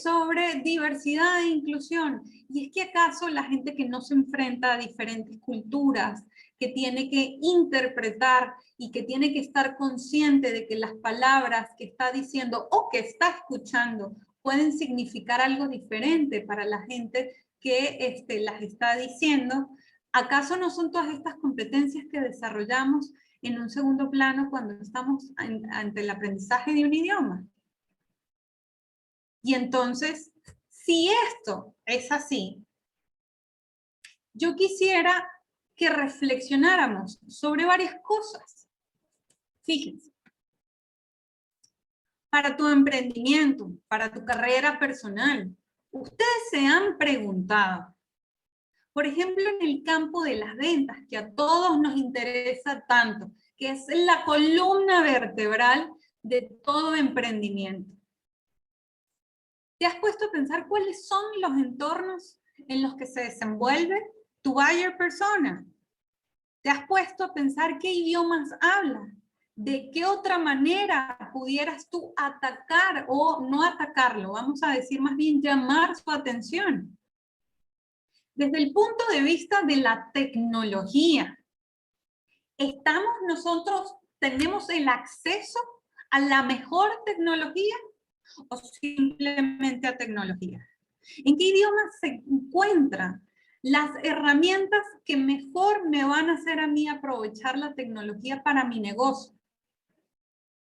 Speaker 1: sobre diversidad e inclusión. ¿Y es que acaso la gente que no se enfrenta a diferentes culturas, que tiene que interpretar y que tiene que estar consciente de que las palabras que está diciendo o que está escuchando pueden significar algo diferente para la gente que las está diciendo? ¿Acaso no son todas estas competencias que desarrollamos en un segundo plano cuando estamos ante el aprendizaje de un idioma? Y entonces, si esto es así, yo quisiera que reflexionáramos sobre varias cosas. Fíjense, para tu emprendimiento, para tu carrera personal, ustedes se han preguntado, por ejemplo, en el campo de las ventas, que a todos nos interesa tanto, que es la columna vertebral de todo emprendimiento. ¿Te has puesto a pensar cuáles son los entornos en los que se desenvuelve tu buyer persona? ¿Te has puesto a pensar qué idiomas habla? ¿De qué otra manera pudieras tú atacar o no atacarlo? Vamos a decir más bien llamar su atención. Desde el punto de vista de la tecnología, ¿tenemos el acceso a la mejor tecnología o simplemente a tecnología? ¿En qué idiomas se encuentran las herramientas que mejor me van a hacer a mí aprovechar la tecnología para mi negocio?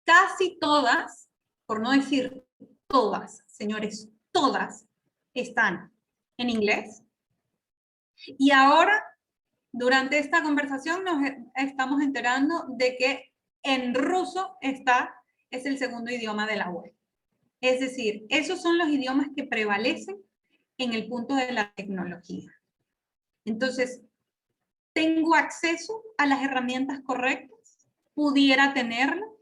Speaker 1: Casi todas, por no decir todas, señores, todas están en inglés. Y ahora, durante esta conversación, nos estamos enterando de que en ruso es el segundo idioma de la web. Es decir, esos son los idiomas que prevalecen en el punto de la tecnología. Entonces, ¿tengo acceso a las herramientas correctas? ¿Pudiera tenerlo?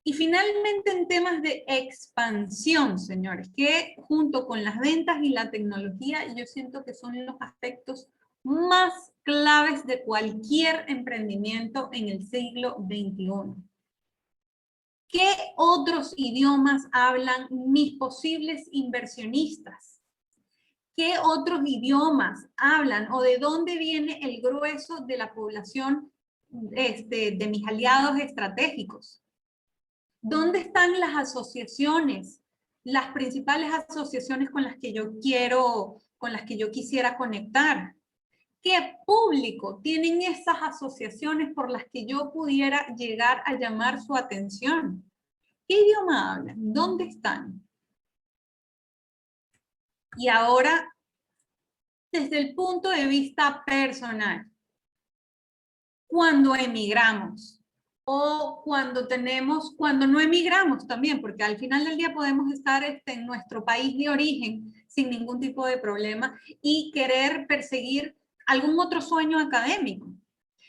Speaker 1: Y finalmente en temas de expansión, señores, que junto con las ventas y la tecnología, yo siento que son los aspectos más claves de cualquier emprendimiento en el siglo XXI. ¿Qué otros idiomas hablan mis posibles inversionistas? ¿Qué otros idiomas hablan o de dónde viene el grueso de la población de mis aliados estratégicos? ¿Dónde están las asociaciones, las principales asociaciones con las que yo quisiera conectar? ¿Qué público tienen esas asociaciones por las que yo pudiera llegar a llamar su atención? ¿Qué idioma hablan? ¿Dónde están? Y ahora desde el punto de vista personal. Cuando emigramos o cuando no emigramos también, porque al final del día podemos estar en nuestro país de origen sin ningún tipo de problema y querer perseguir algún otro sueño académico.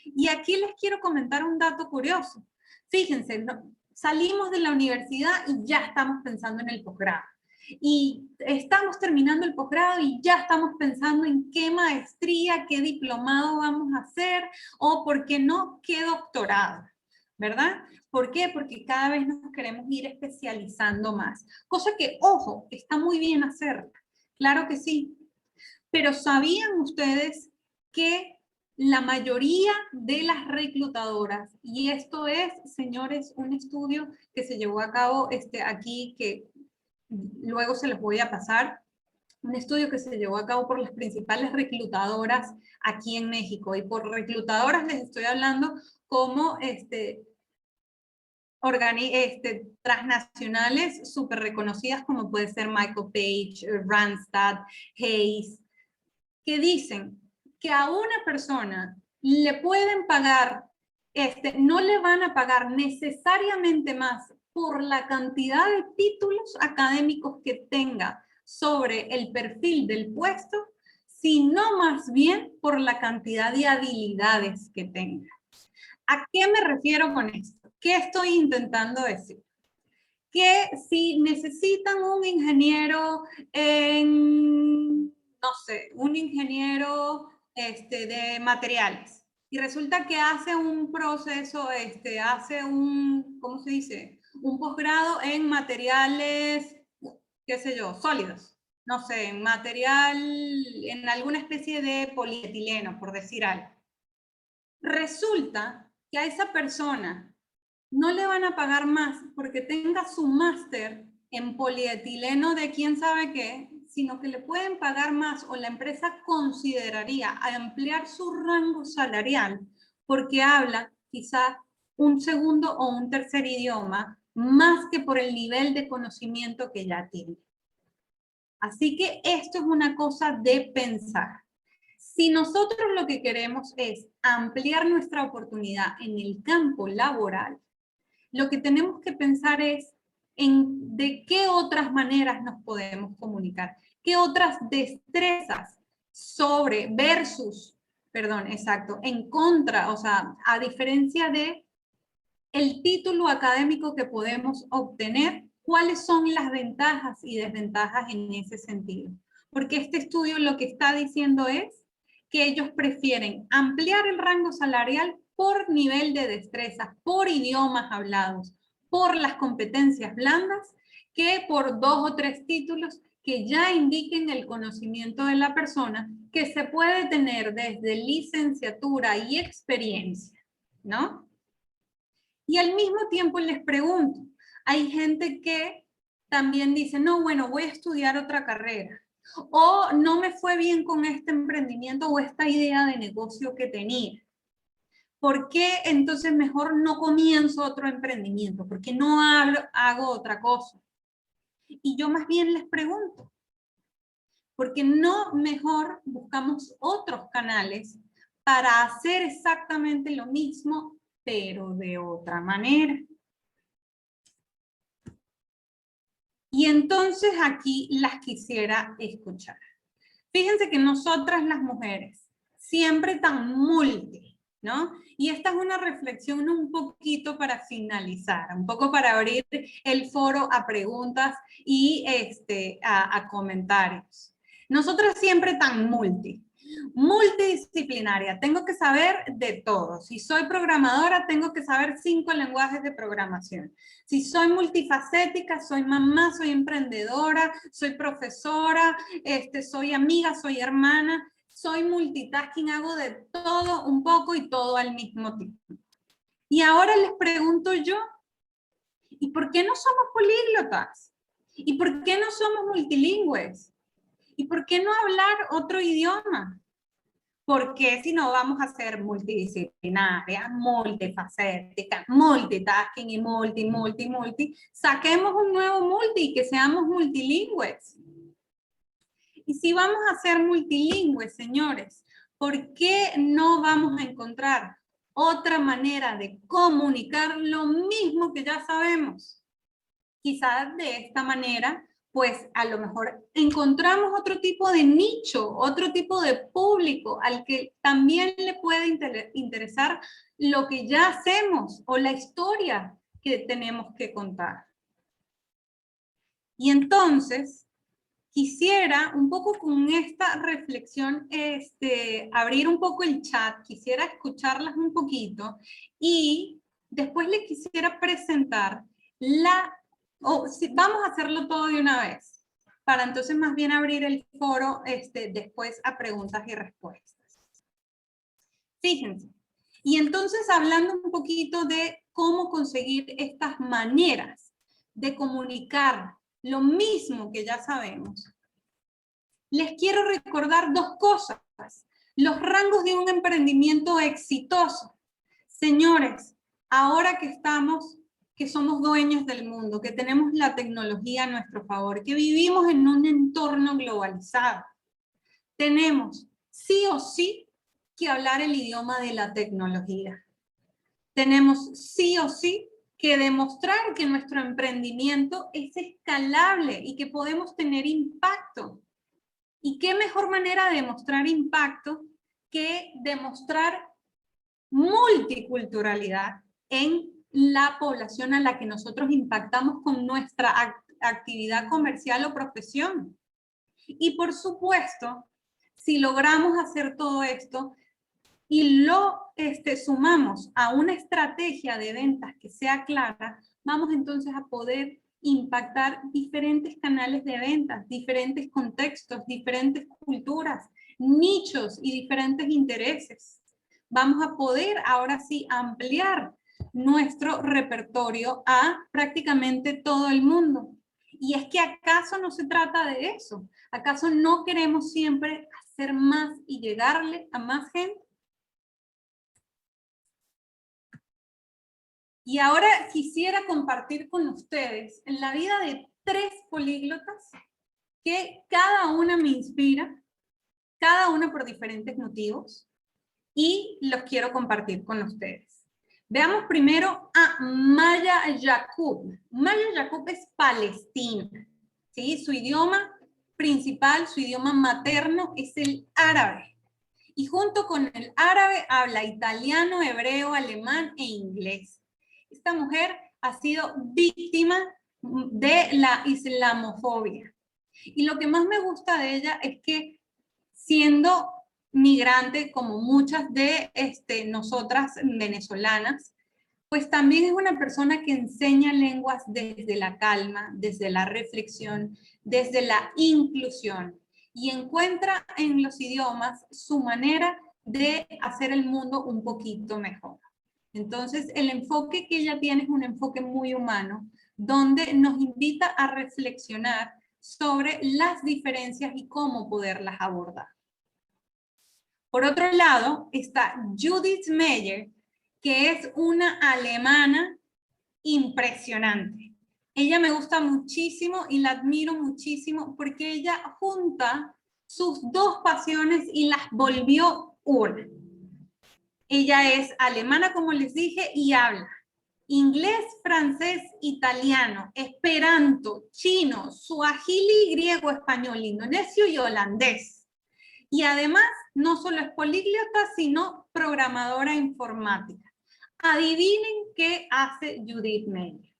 Speaker 1: Y aquí les quiero comentar un dato curioso. Fíjense, salimos de la universidad y ya estamos pensando en el posgrado. Y estamos terminando el posgrado y ya estamos pensando en qué maestría, qué diplomado vamos a hacer, o por qué no, qué doctorado, ¿verdad? ¿Por qué? Porque cada vez nos queremos ir especializando más. Cosa que, ojo, está muy bien hacerla. Claro que sí. Pero ¿sabían ustedes que la mayoría de las reclutadoras, y esto es, señores, un estudio que se llevó a cabo aquí, que luego se los voy a pasar, un estudio que se llevó a cabo por las principales reclutadoras aquí en México, y por reclutadoras les estoy hablando como transnacionales súper reconocidas como puede ser Michael Page, Randstad, Hayes, que dicen que a una persona le pueden pagar, no le van a pagar necesariamente más por la cantidad de títulos académicos que tenga sobre el perfil del puesto, sino más bien por la cantidad de habilidades que tenga. ¿A qué me refiero con esto? ¿Qué estoy intentando decir? Que si necesitan un ingeniero no sé, un ingeniero de materiales, y resulta que hace un proceso, hace un, ¿cómo se dice? Un posgrado en materiales, qué sé yo, sólidos. No sé, en material, en alguna especie de polietileno, por decir algo. Resulta que a esa persona no le van a pagar más porque tenga su máster en polietileno de quién sabe qué, sino que le pueden pagar más, o la empresa consideraría ampliar su rango salarial porque habla quizá un segundo o un tercer idioma, más que por el nivel de conocimiento que ya tiene. Así que esto es una cosa de pensar. Si nosotros lo que queremos es ampliar nuestra oportunidad en el campo laboral, lo que tenemos que pensar es en de qué otras maneras nos podemos comunicar, qué otras destrezas en contra, o sea, a diferencia de el título académico que podemos obtener, cuáles son las ventajas y desventajas en ese sentido. Porque este estudio lo que está diciendo es que ellos prefieren ampliar el rango salarial por nivel de destreza, por idiomas hablados, por las competencias blandas, que por 2 o 3 títulos que ya indiquen el conocimiento de la persona, que se puede tener desde licenciatura y experiencia, ¿no? Y al mismo tiempo les pregunto, hay gente que también dice, no, bueno, voy a estudiar otra carrera, o no me fue bien con este emprendimiento o esta idea de negocio que tenía. ¿Por qué entonces mejor no comienzo otro emprendimiento? ¿Por qué no hago otra cosa? Y yo más bien les pregunto, ¿por qué no mejor buscamos otros canales para hacer exactamente lo mismo, pero de otra manera? Y entonces aquí las quisiera escuchar. Fíjense que nosotras las mujeres, siempre tan multi, ¿no? Y esta es una reflexión un poquito para finalizar, un poco para abrir el foro a preguntas y a comentarios. Nosotras siempre tan multidisciplinaria, tengo que saber de todo. Si soy programadora, tengo que saber 5 lenguajes de programación. Si soy multifacética, soy mamá, soy emprendedora, soy profesora, soy amiga, soy hermana, soy multitasking, hago de todo un poco y todo al mismo tiempo. Y ahora les pregunto yo, ¿y por qué no somos políglotas? ¿Y por qué no somos multilingües? ¿Y por qué no hablar otro idioma? Porque si no vamos a ser multidisciplinarias, multifacéticas, multitasking y multi, saquemos un nuevo multi y que seamos multilingües. Y si vamos a ser multilingües, señores, ¿por qué no vamos a encontrar otra manera de comunicar lo mismo que ya sabemos? Quizás de esta manera, pues a lo mejor encontramos otro tipo de nicho, otro tipo de público al que también le puede interesar lo que ya hacemos o la historia que tenemos que contar. Y entonces, quisiera un poco con esta reflexión abrir un poco el chat, quisiera escucharlas un poquito y después les quisiera presentar vamos a hacerlo todo de una vez, para entonces más bien abrir el foro después a preguntas y respuestas. Fíjense, y entonces hablando un poquito de cómo conseguir estas maneras de comunicar lo mismo que ya sabemos, les quiero recordar dos cosas. Los rangos de un emprendimiento exitoso. Señores, ahora que somos dueños del mundo, que tenemos la tecnología a nuestro favor, que vivimos en un entorno globalizado, tenemos sí o sí que hablar el idioma de la tecnología. Tenemos sí o sí que demostrar que nuestro emprendimiento es escalable y que podemos tener impacto. ¿Y qué mejor manera de demostrar impacto que demostrar multiculturalidad en la población a la que nosotros impactamos con nuestra actividad comercial o profesión? Y por supuesto, si logramos hacer todo esto y lo sumamos a una estrategia de ventas que sea clara, vamos entonces a poder impactar diferentes canales de ventas, diferentes contextos, diferentes culturas, nichos y diferentes intereses. Vamos a poder ahora sí ampliar nuestro repertorio a prácticamente todo el mundo. Y es que ¿acaso no se trata de eso? ¿Acaso no queremos siempre hacer más y llegarle a más gente? Y ahora quisiera compartir con ustedes en la vida de 3 políglotas que cada una me inspira, cada una por diferentes motivos, y los quiero compartir con ustedes. Veamos primero a Maya Yaqub. Maya Yaqub es palestina, ¿sí? Su idioma principal, su idioma materno es el árabe. Y junto con el árabe habla italiano, hebreo, alemán e inglés. Esta mujer ha sido víctima de la islamofobia. Y lo que más me gusta de ella es que siendo migrante como muchas de nosotras venezolanas, pues también es una persona que enseña lenguas desde la calma, desde la reflexión, desde la inclusión y encuentra en los idiomas su manera de hacer el mundo un poquito mejor. Entonces, el enfoque que ella tiene es un enfoque muy humano, donde nos invita a reflexionar sobre las diferencias y cómo poderlas abordar. Por otro lado, está Judith Meyer, que es una alemana impresionante. Ella me gusta muchísimo y la admiro muchísimo porque ella junta sus 2 pasiones y las volvió una. Ella es alemana, como les dije, y habla inglés, francés, italiano, esperanto, chino, suajili, griego, español, indonesio y holandés. Y además, no solo es políglota, sino programadora informática. Adivinen qué hace Judith Meyer.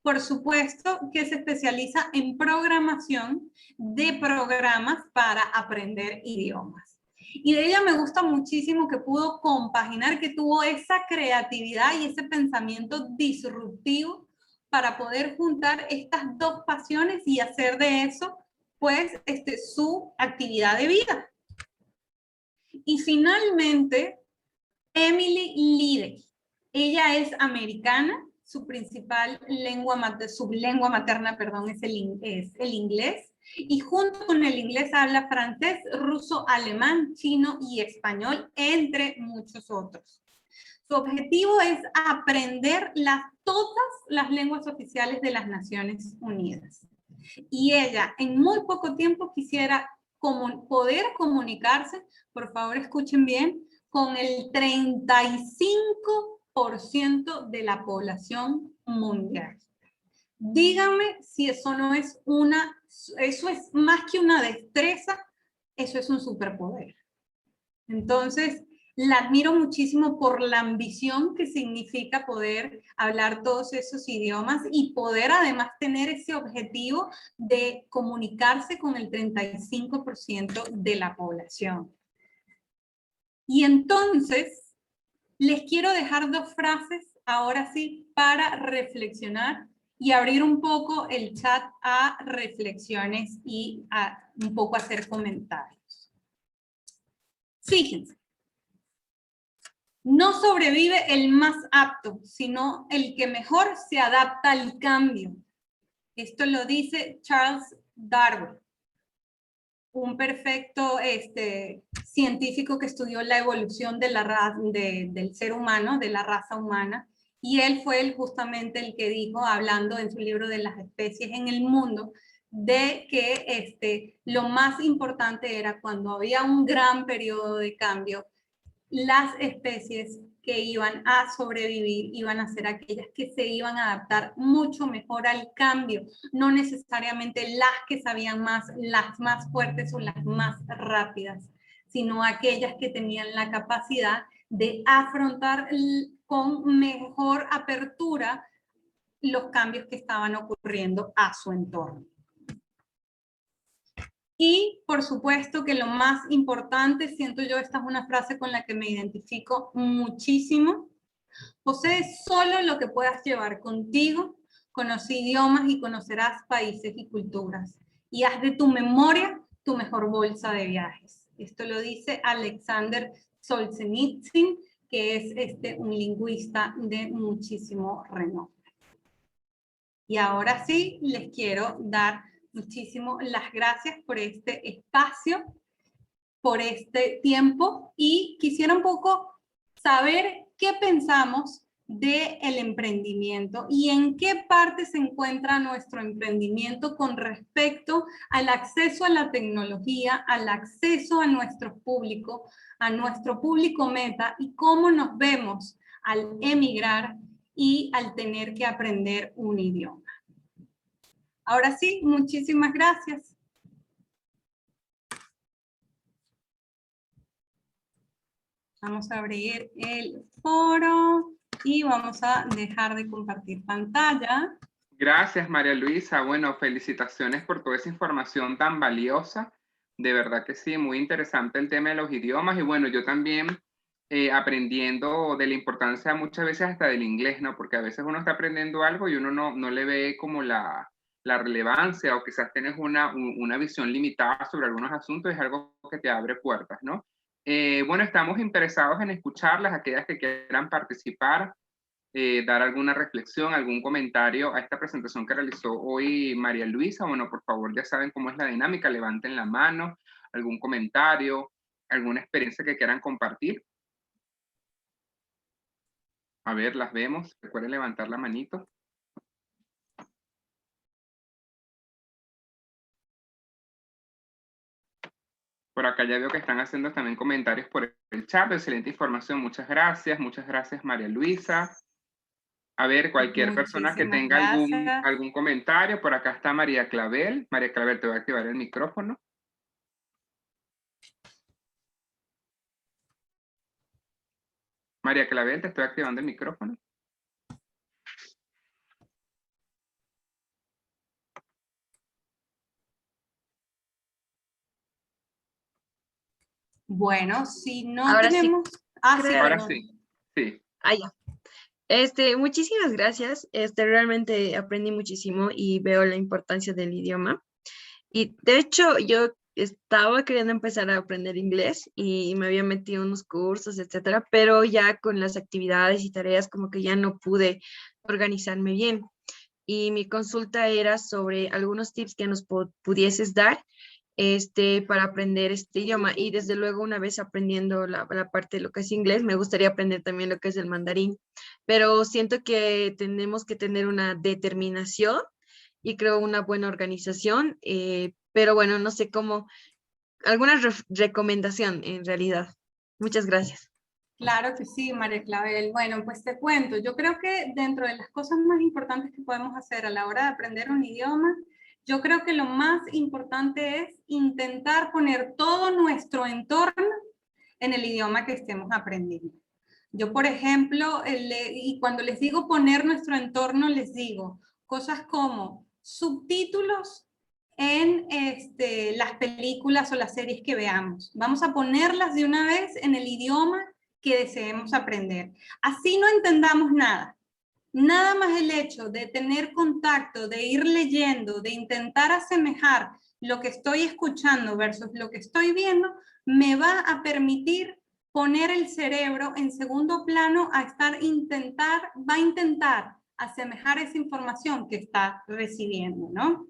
Speaker 1: Por supuesto que se especializa en programación de programas para aprender idiomas. Y de ella me gusta muchísimo que pudo compaginar, que tuvo esa creatividad y ese pensamiento disruptivo para poder juntar estas 2 pasiones y hacer de eso, pues, su actividad de vida. Y finalmente, Emily Liddy. Ella es americana, su principal sublengua materna, perdón, es el inglés. Y junto con el inglés habla francés, ruso, alemán, chino y español, entre muchos otros. Su objetivo es aprender todas las lenguas oficiales de las Naciones Unidas. Y ella, en muy poco tiempo, quisiera poder comunicarse, por favor escuchen bien, con el 35% de la población mundial. Díganme si eso no es eso es más que una destreza, eso es un superpoder. Entonces, la admiro muchísimo por la ambición que significa poder hablar todos esos idiomas y poder además tener ese objetivo de comunicarse con el 35% de la población. Y entonces, les quiero dejar dos frases, ahora sí, para reflexionar y abrir un poco el chat a reflexiones y a un poco hacer comentarios. Fíjense. No sobrevive el más apto, sino el que mejor se adapta al cambio. Esto lo dice Charles Darwin, un perfecto científico que estudió la evolución de del ser humano, de la raza humana, y él fue justamente el que dijo, hablando en su libro de las especies en el mundo, de que lo más importante era cuando había un gran periodo de cambio, las especies que iban a sobrevivir iban a ser aquellas que se iban a adaptar mucho mejor al cambio, no necesariamente las que sabían más, las más fuertes o las más rápidas, sino aquellas que tenían la capacidad de afrontar con mejor apertura los cambios que estaban ocurriendo a su entorno. Y por supuesto que lo más importante, siento yo, esta es una frase con la que me identifico muchísimo, posees solo lo que puedas llevar contigo, conoce idiomas y conocerás países y culturas, y haz de tu memoria tu mejor bolsa de viajes. Esto lo dice Alexander Solzhenitsyn, que es un lingüista de muchísimo renombre. Y ahora sí, les quiero dar muchísimo las gracias por este espacio, por este tiempo, y quisiera un poco saber qué pensamos del emprendimiento y en qué parte se encuentra nuestro emprendimiento con respecto al acceso a la tecnología, al acceso a nuestro público meta, y cómo nos vemos al emigrar y al tener que aprender un idioma. Ahora sí, muchísimas gracias. Vamos a abrir el foro y vamos a dejar de compartir pantalla.
Speaker 2: Gracias, María Luisa. Bueno, felicitaciones por toda esa información tan valiosa. De verdad que sí, muy interesante el tema de los idiomas. Y bueno, yo también aprendiendo de la importancia muchas veces hasta del inglés, ¿no? Porque a veces uno está aprendiendo algo y uno no le ve como la relevancia, o quizás tienes una visión limitada sobre algunos asuntos, es algo que te abre puertas, ¿no? Bueno, estamos interesados en escucharlas, aquellas que quieran participar, dar alguna reflexión, algún comentario a esta presentación que realizó hoy María Luisa. Bueno, por favor, ya saben cómo es la dinámica, levanten la mano, algún comentario, alguna experiencia que quieran compartir. A ver, las vemos, recuerden levantar la manito. Por acá ya veo que están haciendo también comentarios por el chat. Excelente información, muchas gracias María Luisa. A ver, cualquier persona que tenga algún comentario, por acá está María Clavel. María Clavel, te voy a activar el micrófono. María Clavel, te estoy activando el micrófono.
Speaker 1: Bueno, si no
Speaker 4: ahora
Speaker 1: tenemos...
Speaker 4: Sí,
Speaker 2: ahora sí, sí.
Speaker 4: Ya. Muchísimas gracias. Realmente aprendí muchísimo y veo la importancia del idioma. Y de hecho, yo estaba queriendo empezar a aprender inglés y me había metido en unos cursos, etcétera, pero ya con las actividades y tareas como que ya no pude organizarme bien. Y mi consulta era sobre algunos tips que nos pudieses dar para aprender este idioma. Y desde luego, una vez aprendiendo la parte de lo que es inglés, me gustaría aprender también lo que es el mandarín. Pero siento que tenemos que tener una determinación y creo una buena organización. Pero bueno, no sé cómo alguna recomendación en realidad. Muchas gracias.
Speaker 1: Claro que sí, María Clavel. Bueno, pues te cuento, yo creo que dentro de las cosas más importantes que podemos hacer a la hora de aprender un idioma, yo creo que lo más importante es intentar poner todo nuestro entorno en el idioma que estemos aprendiendo. Yo, por ejemplo, y cuando les digo poner nuestro entorno, les digo cosas como subtítulos en las películas o las series que veamos. Vamos a ponerlas de una vez en el idioma que deseemos aprender. Así no entendamos nada. Nada más el hecho de tener contacto, de ir leyendo, de intentar asemejar lo que estoy escuchando versus lo que estoy viendo, me va a permitir poner el cerebro en segundo plano va a intentar asemejar esa información que está recibiendo, ¿no?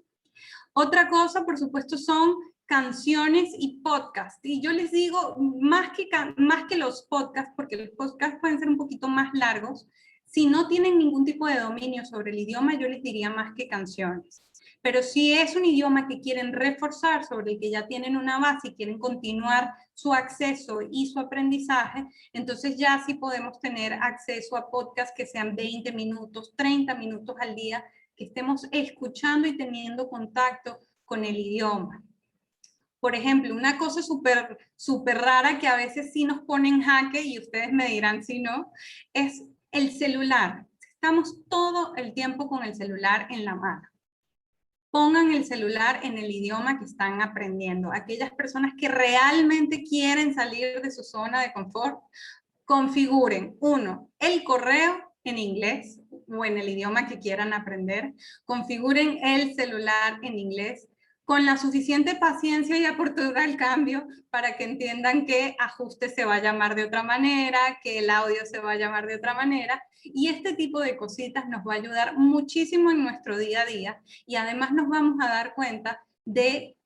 Speaker 1: Otra cosa, por supuesto, son canciones y podcasts. Y yo les digo, más que los podcasts, porque los podcasts pueden ser un poquito más largos, si no tienen ningún tipo de dominio sobre el idioma, yo les diría más que canciones. Pero si es un idioma que quieren reforzar, sobre el que ya tienen una base y quieren continuar su acceso y su aprendizaje, entonces ya sí podemos tener acceso a podcasts que sean 20 minutos, 30 minutos al día, que estemos escuchando y teniendo contacto con el idioma. Por ejemplo, una cosa súper rara que a veces sí nos pone en jaque, y ustedes me dirán si no, es el celular. Estamos todo el tiempo con el celular en la mano. Pongan el celular en el idioma que están aprendiendo. Aquellas personas que realmente quieren salir de su zona de confort, configuren, el correo en inglés o en el idioma que quieran aprender. Configuren el celular en inglés con la suficiente paciencia y apertura al cambio para que entiendan que ajuste se va a llamar de otra manera, que el audio se va a llamar de otra manera, y este tipo de cositas nos va a ayudar muchísimo en nuestro día a día, y además nos vamos a dar cuenta de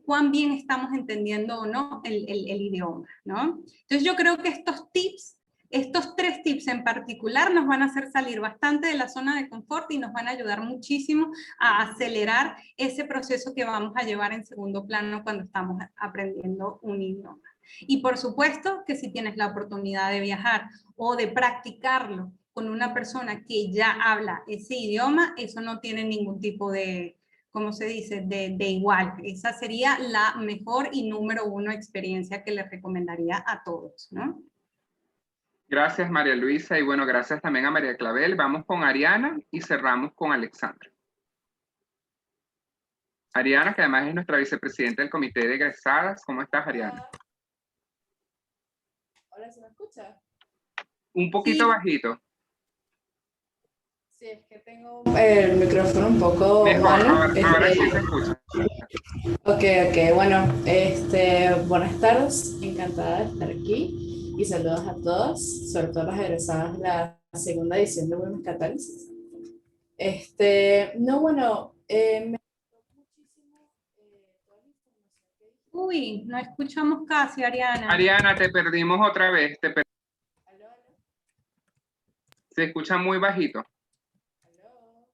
Speaker 1: cuán bien estamos entendiendo o no el idioma, ¿no? Entonces yo creo que estos 3 tips en particular nos van a hacer salir bastante de la zona de confort y nos van a ayudar muchísimo a acelerar ese proceso que vamos a llevar en segundo plano cuando estamos aprendiendo un idioma. Y por supuesto que si tienes la oportunidad de viajar o de practicarlo con una persona que ya habla ese idioma, eso no tiene ningún tipo de, ¿cómo se dice?, de igual. Esa sería la mejor y número 1 experiencia que les recomendaría a todos, ¿no?
Speaker 2: Gracias, María Luisa, y bueno, gracias también a María Clavel. Vamos con Ariana y cerramos con Alexandra. Ariana, que además es nuestra vicepresidenta del Comité de Egresadas. ¿Cómo estás, Ariana?
Speaker 5: ¿Ahora se me escucha?
Speaker 2: Un poquito bajito.
Speaker 5: Sí, es que tengo el micrófono un poco
Speaker 2: Mejor,
Speaker 5: malo.
Speaker 2: ahora sí se escucha.
Speaker 5: Ok, bueno, buenas tardes, encantada de estar aquí y saludos a todos, sobre todo a las egresadas de la segunda edición de Women's Catalyst. No, bueno, me gustó muchísimo toda la información que dijiste.
Speaker 1: Uy, no escuchamos casi, Ariana.
Speaker 2: Ariana, te perdimos otra vez.
Speaker 5: ¿Aló?
Speaker 2: Se escucha muy bajito.
Speaker 5: ¿Aló?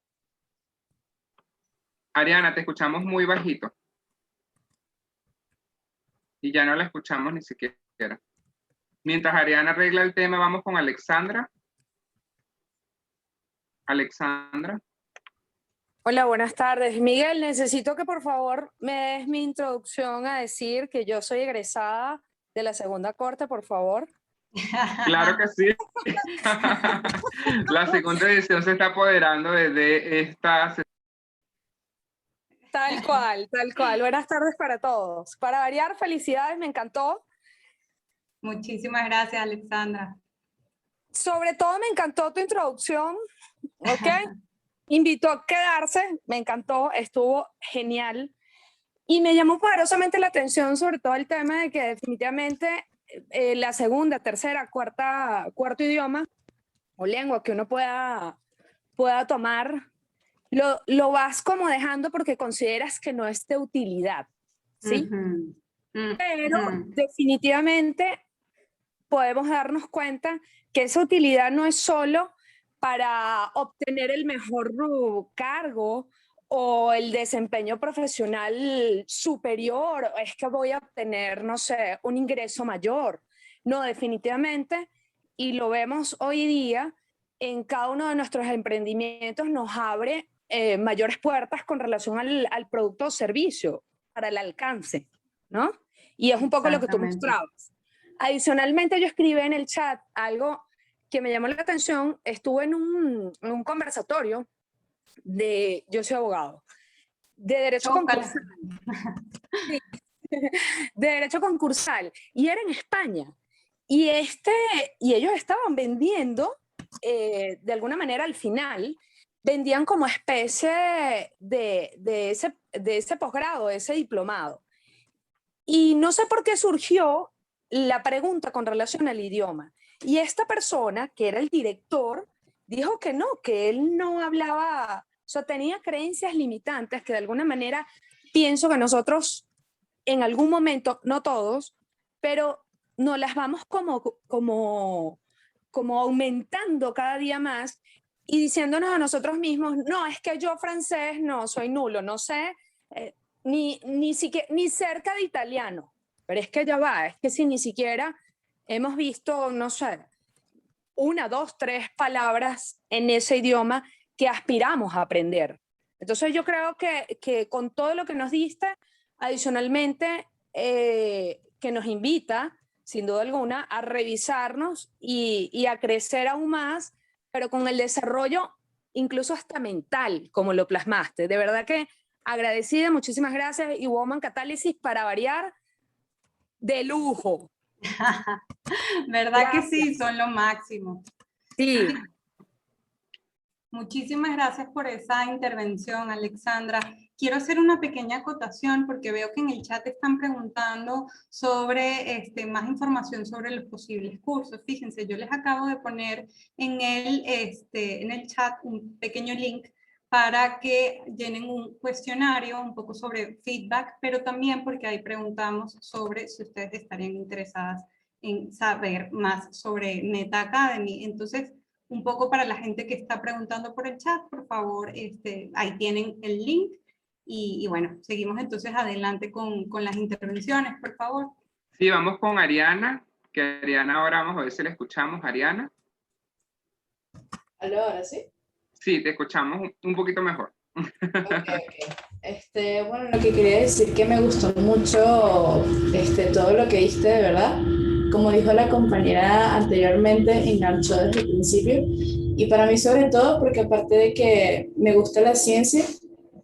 Speaker 2: Ariana, te escuchamos muy bajito. Y ya no la escuchamos ni siquiera. Mientras Ariana arregla el tema, vamos con Alexandra. Alexandra.
Speaker 6: Hola, buenas tardes. Miguel, necesito que por favor me des mi introducción a decir que yo soy egresada de la segunda corte, por favor.
Speaker 2: Claro que sí. La segunda edición se está apoderando desde esta sesión.
Speaker 6: Tal cual, tal cual. Buenas tardes para todos. Para variar, felicidades, me encantó.
Speaker 1: Muchísimas gracias, Alexandra.
Speaker 6: Sobre todo me encantó tu introducción, ¿ok? Invitó a quedarse, me encantó, estuvo genial. Y me llamó poderosamente la atención sobre todo el tema de que definitivamente la segunda, tercera, cuarto idioma o lengua que uno pueda tomar, lo vas como dejando porque consideras que no es de utilidad, ¿sí? Pero definitivamente podemos darnos cuenta que esa utilidad no es solo para obtener el mejor cargo o el desempeño profesional superior, es que voy a obtener, no sé, un ingreso mayor. No, definitivamente, y lo vemos hoy día, en cada uno de nuestros emprendimientos nos abre mayores puertas con relación al producto o servicio para el alcance, ¿no? Y es un poco lo que tú
Speaker 1: Exactamente.
Speaker 6: mostrabas. Adicionalmente, yo escribí en el chat algo que me llamó la atención. Estuve en un conversatorio yo soy abogado, de derecho
Speaker 1: Chócala.
Speaker 6: concursal, de derecho concursal, y era en España. Y, y ellos estaban vendiendo, de alguna manera al final, vendían como especie de ese posgrado, de ese diplomado. Y no sé por qué surgió la pregunta con relación al idioma. Y esta persona, que era el director, dijo que no, que él no hablaba, o sea, tenía creencias limitantes que de alguna manera pienso que nosotros en algún momento, no todos, pero nos las vamos como aumentando cada día más y diciéndonos a nosotros mismos, no, es que yo francés no, soy nulo, no sé, ni cerca de italiano, pero es que ya va, es que si ni siquiera hemos visto, no sé, 1, 2, 3 palabras en ese idioma que aspiramos a aprender. Entonces yo creo que con todo lo que nos diste, adicionalmente, que nos invita, sin duda alguna, a revisarnos y a crecer aún más, pero con el desarrollo incluso hasta mental, como lo plasmaste. De verdad que agradecida, muchísimas gracias. Y Woman Catálisis, para variar, de lujo.
Speaker 1: ¿Verdad que
Speaker 6: Gracias.
Speaker 1: sí? Son lo máximo.
Speaker 6: Sí.
Speaker 1: Muchísimas gracias por esa intervención, Alexandra. Quiero hacer una pequeña acotación porque veo que en el chat están preguntando sobre más información sobre los posibles cursos. Fíjense, yo les acabo de poner en el chat un pequeño link para que llenen un cuestionario un poco sobre feedback, pero también porque ahí preguntamos sobre si ustedes estarían interesadas en saber más sobre Meta Academy. Entonces, un poco para la gente que está preguntando por el chat, por favor, ahí tienen el link. Y bueno, seguimos entonces adelante con las intervenciones, por favor.
Speaker 2: Sí, vamos con Ariana, que Ariana ahora vamos a ver si la escuchamos. Ariana.
Speaker 5: ¿Aló, ahora sí?
Speaker 2: Sí, te escuchamos un poquito mejor.
Speaker 5: Ok. Bueno, lo que quería decir que me gustó mucho todo lo que diste, de verdad. Como dijo la compañera anteriormente, enganchó desde el principio. Y para mí sobre todo, porque aparte de que me gusta la ciencia,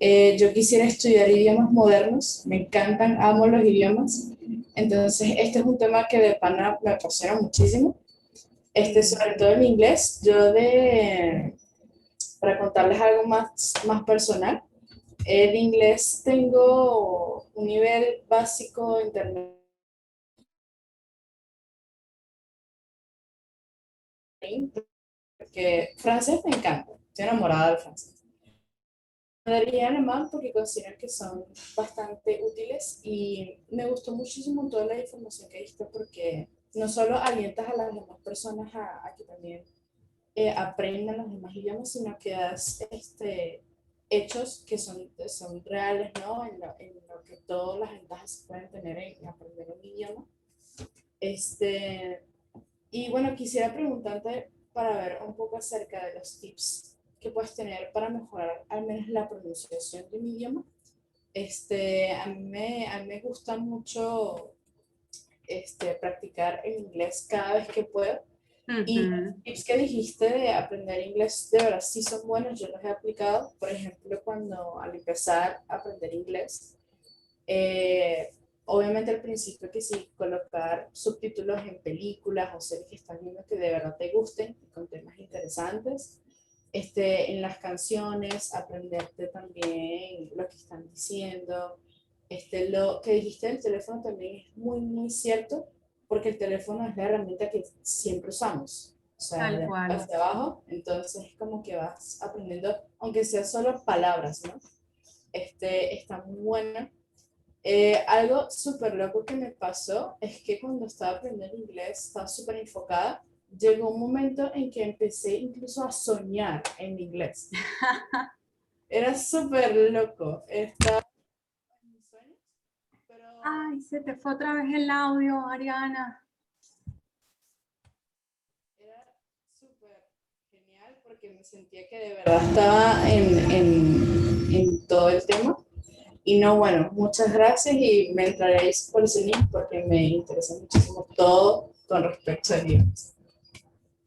Speaker 5: yo quisiera estudiar idiomas modernos. Me encantan, amo los idiomas. Entonces, este es un tema que de pana me apasiona muchísimo. Sobre todo el inglés. Para contarles algo más personal, de inglés tengo un nivel básico intermedio, porque francés me encanta, estoy enamorada del francés. Mandarín y alemán porque considero que son bastante útiles y me gustó muchísimo toda la información que diste porque no solo alientas a las demás personas a que también aprendan los demás idiomas, sino que das hechos que son reales, ¿no? En lo que todas las ventajas se pueden tener en aprender un idioma. Y bueno, quisiera preguntarte para ver un poco acerca de los tips que puedes tener para mejorar al menos la pronunciación de un idioma. A mí me gusta mucho practicar el inglés cada vez que puedo. Y los tips que dijiste de aprender inglés, de verdad sí son buenos, yo los he aplicado. Por ejemplo, al empezar a aprender inglés, obviamente al principio que sí, colocar subtítulos en películas o series que están viendo que de verdad te gusten, con temas interesantes. En las canciones, aprenderte también lo que están diciendo. Lo que dijiste del teléfono también es muy, muy cierto, porque el teléfono es la herramienta que siempre usamos, o sea,
Speaker 1: Tal
Speaker 5: de
Speaker 1: cual.
Speaker 5: hacia abajo, entonces es como que vas aprendiendo, aunque sea solo palabras, ¿no? Está muy bueno. Algo súper loco que me pasó es que cuando estaba aprendiendo inglés, estaba súper enfocada, llegó un momento en que empecé incluso a soñar en inglés. Era súper loco. Estaba en mis sueños, pero
Speaker 1: Ay, se te fue otra vez el audio, Ariana.
Speaker 5: era súper genial porque me sentía que de verdad estaba en todo el tema. Y no, bueno, muchas gracias y me entraréis por ese link porque me interesa muchísimo todo con respecto a idiomas.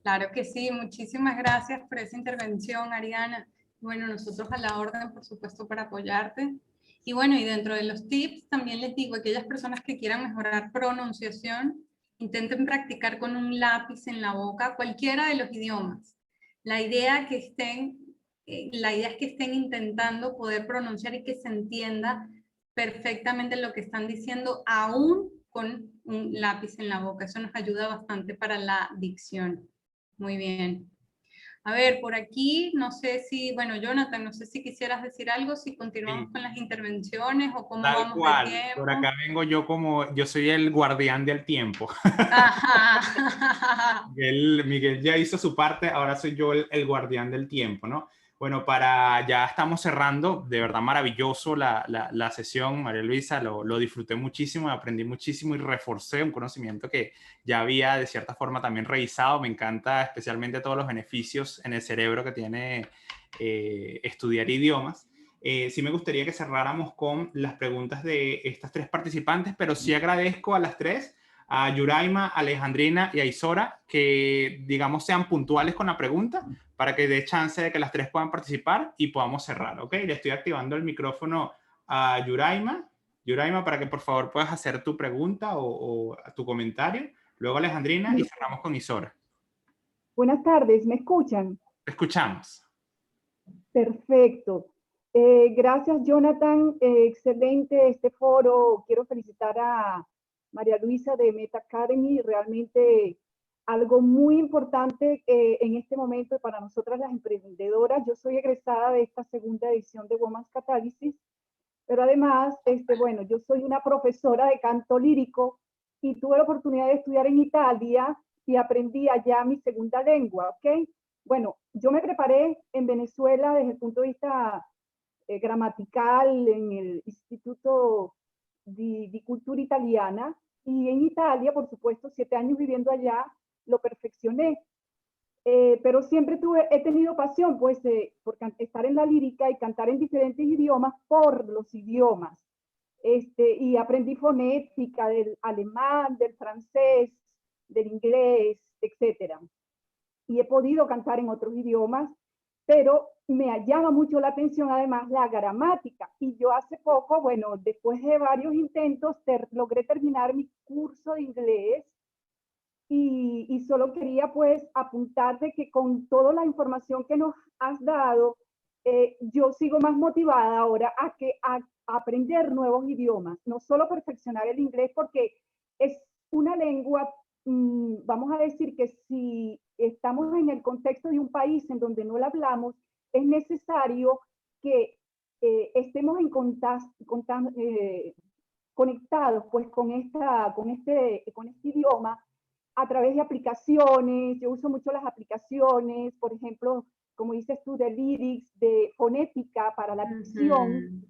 Speaker 1: Claro que sí, muchísimas gracias por esa intervención, Ariana. Bueno, nosotros a la orden, por supuesto, para apoyarte. Y bueno, y dentro de los tips, también les digo, aquellas personas que quieran mejorar pronunciación, intenten practicar con un lápiz en la boca, cualquiera de los idiomas. La idea la idea es que estén intentando poder pronunciar y que se entienda perfectamente lo que están diciendo, aún con un lápiz en la boca. Eso nos ayuda bastante para la dicción. Muy bien. A ver, por aquí, no sé si, bueno, Jonathan, no sé si quisieras decir algo, si continuamos
Speaker 7: Sí,
Speaker 1: con las intervenciones o cómo
Speaker 7: tal
Speaker 1: vamos de
Speaker 7: cual. Por
Speaker 1: tiempo.
Speaker 7: acá vengo yo como, yo soy el guardián del tiempo.
Speaker 1: Ajá.
Speaker 7: Miguel ya hizo su parte, ahora soy yo el guardián del tiempo, ¿no? Bueno, ya estamos cerrando, de verdad maravilloso la sesión, María Luisa, lo disfruté muchísimo, aprendí muchísimo y reforcé un conocimiento que ya había de cierta forma también revisado. Me encanta especialmente todos los beneficios en el cerebro que tiene estudiar idiomas. Sí me gustaría que cerráramos con las preguntas de estas tres participantes, pero sí agradezco a las tres, a Yuraima, a Alejandrina y a Isora, que digamos sean puntuales con la pregunta para que dé chance de que las tres puedan participar y podamos cerrar, ¿ok? Le estoy activando el micrófono a Yuraima. Yuraima, para que por favor puedas hacer tu pregunta o tu comentario. Luego Alejandrina y cerramos con Isora.
Speaker 8: Buenas tardes, ¿me escuchan?
Speaker 7: Te escuchamos.
Speaker 8: Perfecto. Gracias, Jonathan. Excelente este foro. Quiero felicitar a María Luisa de Meta Academy. Realmente algo muy importante en este momento para nosotras las emprendedoras. Yo soy egresada de esta segunda edición de Women's Catalysis, pero además, bueno, yo soy una profesora de canto lírico y tuve la oportunidad de estudiar en Italia y aprendí allá mi segunda lengua, ¿ok? Bueno, yo me preparé en Venezuela desde el punto de vista gramatical en el Instituto di Cultura Italiana y en Italia, por supuesto, 7 años viviendo allá, lo perfeccioné. Pero siempre he tenido pasión, pues, por estar en la lírica y cantar en diferentes idiomas por los idiomas. Y aprendí fonética del alemán, del francés, del inglés, etcétera. Y he podido cantar en otros idiomas, pero me llama mucho la atención además la gramática. Y yo hace poco, bueno, después de varios intentos, logré terminar mi curso de inglés y solo quería pues apuntarte que con toda la información que nos has dado, yo sigo más motivada ahora a aprender nuevos idiomas, no solo perfeccionar el inglés porque es una lengua, vamos a decir que si estamos en el contexto de un país en donde no la hablamos, es necesario que estemos en conectados pues con este idioma a través de aplicaciones. Yo uso mucho las aplicaciones, por ejemplo, como dices tú, de lyrics, de fonética para la dicción.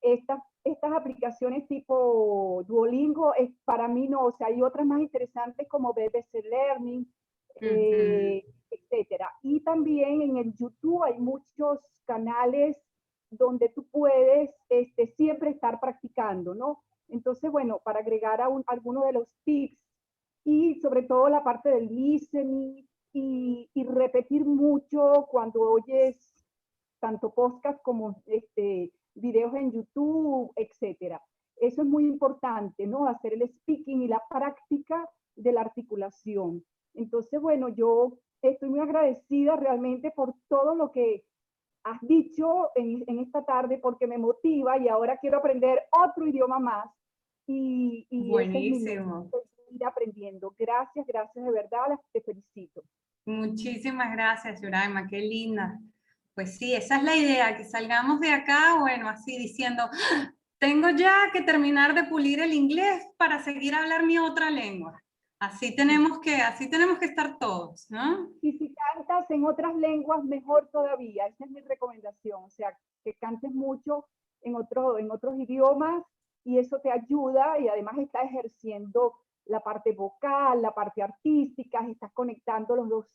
Speaker 8: Estas aplicaciones tipo Duolingo, para mí no, o sea, hay otras más interesantes como BBC Learning, etcétera. Y también en el YouTube hay muchos canales donde tú puedes siempre estar practicando, ¿no? Entonces, bueno, para agregar a alguno de los tips, y sobre todo la parte del listening y repetir mucho cuando oyes tanto podcast como videos en YouTube, etcétera. Eso es muy importante, ¿no? Hacer el speaking y la práctica de la articulación. Entonces, bueno, yo estoy muy agradecida realmente por todo lo que has dicho en esta tarde porque me motiva y ahora quiero aprender otro idioma más. Y
Speaker 1: Buenísimo.
Speaker 8: Ir aprendiendo. Gracias, gracias de verdad, te felicito.
Speaker 1: Muchísimas gracias, Yuraima, qué linda. Pues sí, esa es la idea, que salgamos de acá, bueno, así diciendo, tengo ya que terminar de pulir el inglés para seguir a hablar mi otra lengua. Así tenemos que estar todos, ¿no?
Speaker 8: Y si cantas en otras lenguas, mejor todavía. Esa es mi recomendación. O sea, que cantes mucho en otros idiomas y eso te ayuda y además estás ejerciendo la parte vocal, la parte artística, estás conectando los dos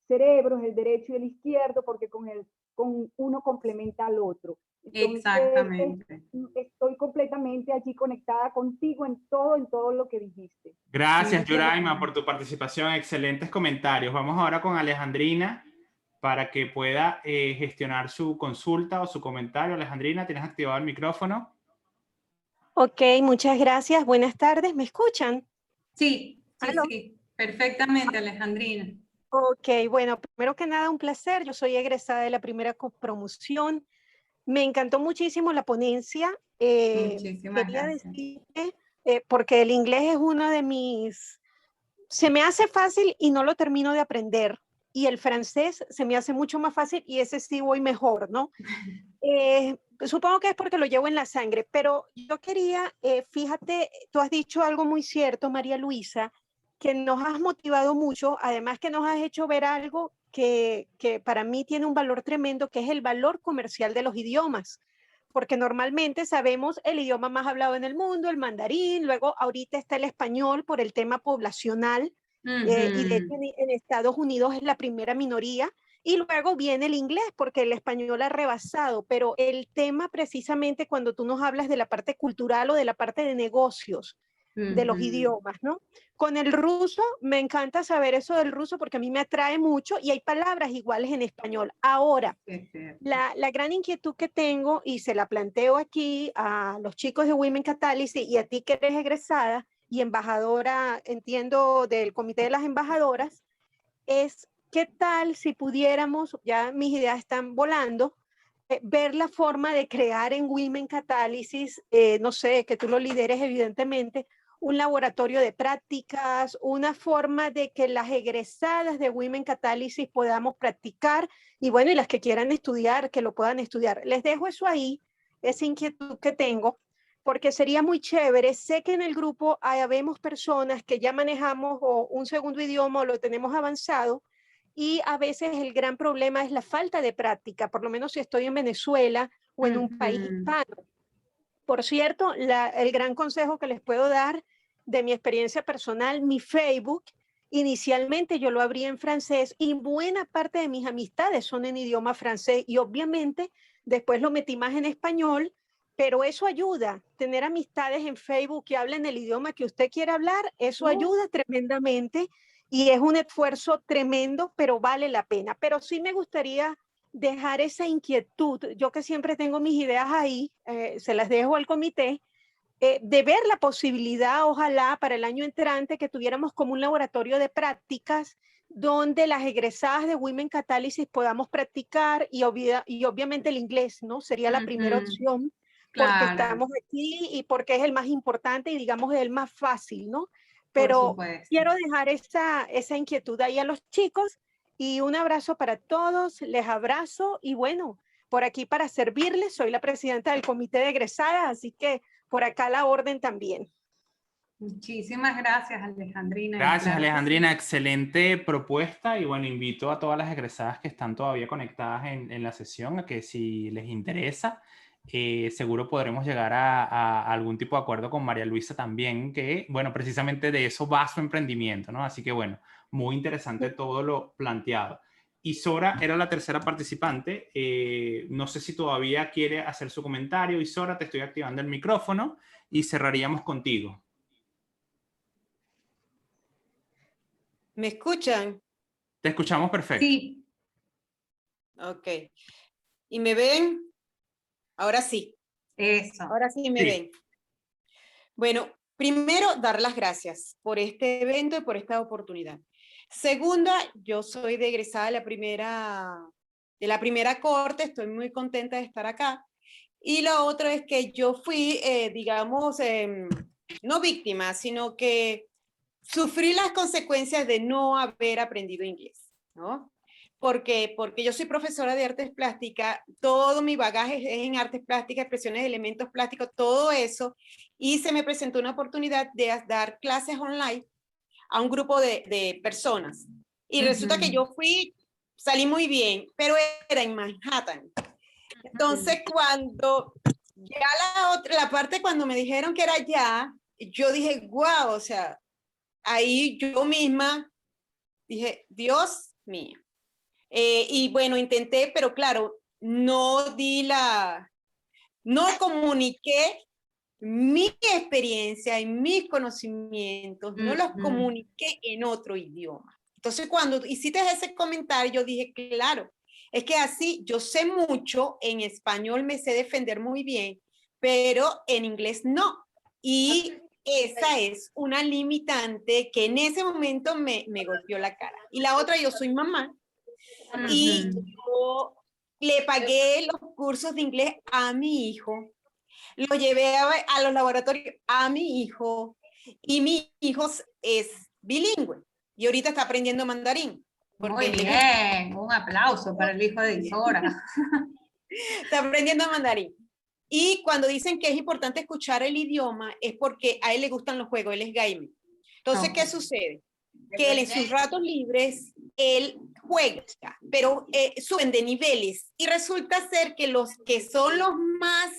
Speaker 8: cerebros, el derecho y el izquierdo, porque con uno complementa al otro. Entonces,
Speaker 1: Exactamente.
Speaker 8: estoy completamente allí conectada contigo en todo lo que dijiste.
Speaker 7: Gracias,
Speaker 1: Sí,
Speaker 7: Yuraima, por tu participación. Excelentes comentarios. Vamos ahora con Alejandrina para que pueda gestionar su consulta o su comentario. Alejandrina, ¿tienes activado el micrófono?
Speaker 9: Ok, muchas gracias. Buenas tardes. ¿Me escuchan?
Speaker 1: sí,
Speaker 9: ¿Aló?
Speaker 1: sí, perfectamente, Alejandrina.
Speaker 9: Ok, bueno, primero que nada, un placer. Yo soy egresada de la primera promoción. Me encantó muchísimo la ponencia.
Speaker 1: Muchísimas
Speaker 9: Quería
Speaker 1: gracias.
Speaker 9: decirte, porque el inglés es uno de mis... Se me hace fácil y no lo termino de aprender. Y el francés se me hace mucho más fácil y ese sí voy mejor, ¿no? Supongo que es porque lo llevo en la sangre, pero yo quería, fíjate, tú has dicho algo muy cierto, María Luisa, que nos has motivado mucho, además que nos has hecho ver algo que para mí tiene un valor tremendo, que es el valor comercial de los idiomas, porque normalmente sabemos el idioma más hablado en el mundo, el mandarín, luego ahorita está el español por el tema poblacional, y de hecho en Estados Unidos es la primera minoría, y luego viene el inglés, porque el español ha rebasado, pero el tema precisamente cuando tú nos hablas de la parte cultural o de la parte de negocios, de los idiomas, ¿no? Con el ruso, me encanta saber eso del ruso porque a mí me atrae mucho y hay palabras iguales en español. Ahora, la gran inquietud que tengo, y se la planteo aquí a los chicos de Women Catalysis y a ti que eres egresada y embajadora, entiendo, del Comité de las Embajadoras, es qué tal si pudiéramos, ya mis ideas están volando, ver la forma de crear en Women Catalysis, no sé, que tú lo lideres evidentemente, un laboratorio de prácticas, una forma de que las egresadas de Women Catalysis podamos practicar y bueno, y las que quieran estudiar, que lo puedan estudiar. Les dejo eso ahí, esa inquietud que tengo, porque sería muy chévere. Sé que en el grupo habemos personas que ya manejamos o un segundo idioma o lo tenemos avanzado y a veces el gran problema es la falta de práctica, por lo menos si estoy en Venezuela o en un país hispano. Por cierto, el gran consejo que les puedo dar de mi experiencia personal, mi Facebook, inicialmente yo lo abrí en francés y buena parte de mis amistades son en idioma francés y obviamente después lo metí más en español, pero eso ayuda, tener amistades en Facebook que hablen el idioma que usted quiere hablar, eso ayuda tremendamente y es un esfuerzo tremendo, pero vale la pena. Pero sí me gustaría dejar esa inquietud, yo que siempre tengo mis ideas ahí, se las dejo al comité, de ver la posibilidad, ojalá para el año entrante, que tuviéramos como un laboratorio de prácticas donde las egresadas de Women Catalysis podamos practicar y obviamente el inglés, ¿no? Sería la primera opción, porque estamos aquí y porque es el más importante y digamos es el más fácil, ¿no? Pero quiero dejar esa inquietud ahí a los chicos y un abrazo para todos, les abrazo y bueno, por aquí para servirles, soy la presidenta del comité de egresadas, así que por acá la orden también.
Speaker 1: Muchísimas gracias, Alejandrina.
Speaker 7: Gracias,
Speaker 1: Claro,
Speaker 7: Alejandrina. Excelente propuesta y bueno, invito a todas las egresadas que están todavía conectadas en la sesión a que si les interesa, seguro podremos llegar a algún tipo de acuerdo con María Luisa también, que bueno, precisamente de eso va su emprendimiento, ¿no? Así que bueno, muy interesante todo lo planteado. Y Sora era la tercera participante. No sé si todavía quiere hacer su comentario. Y Sora, te estoy activando el micrófono y cerraríamos contigo.
Speaker 10: ¿Me escuchan?
Speaker 7: Te escuchamos perfecto.
Speaker 1: Sí.
Speaker 10: Ok. ¿Y me ven? Ahora sí.
Speaker 1: Eso.
Speaker 10: Ahora sí me ven. Bueno, primero, dar las gracias por este evento y por esta oportunidad. Segunda, yo soy de egresada de la primera corte, estoy muy contenta de estar acá. Y lo otro es que yo fui, digamos, no víctima, sino que sufrí las consecuencias de no haber aprendido inglés, ¿no? Porque yo soy profesora de artes plásticas, todo mi bagaje es en artes plásticas, expresiones de elementos plásticos, todo eso, y se me presentó una oportunidad de dar clases online a un grupo de personas. Y resulta que yo salí muy bien, pero era en Manhattan. Entonces, cuando ya la parte cuando me dijeron que era allá, yo dije, wow, o sea, ahí yo misma dije, Dios mío. Y bueno, intenté, pero claro, no comuniqué mi experiencia y mis conocimientos, no los comuniqué en otro idioma. Entonces, cuando hiciste ese comentario, yo dije, claro, es que así yo sé mucho, en español me sé defender muy bien, pero en inglés no. Y esa es una limitante que en ese momento me golpeó la cara. Y la otra, yo soy mamá y yo le pagué los cursos de inglés a mi hijo. Lo llevé a los laboratorios a mi hijo y mi hijo es bilingüe y ahorita está aprendiendo mandarín.
Speaker 1: Muy bien, un aplauso para el hijo de Isora.
Speaker 10: Está aprendiendo mandarín. Y cuando dicen que es importante escuchar el idioma es porque a él le gustan los juegos, él es gamer. Entonces, ¿qué sucede? Que él en sus ratos libres, él juega, pero suben de niveles y resulta ser que los que son los más,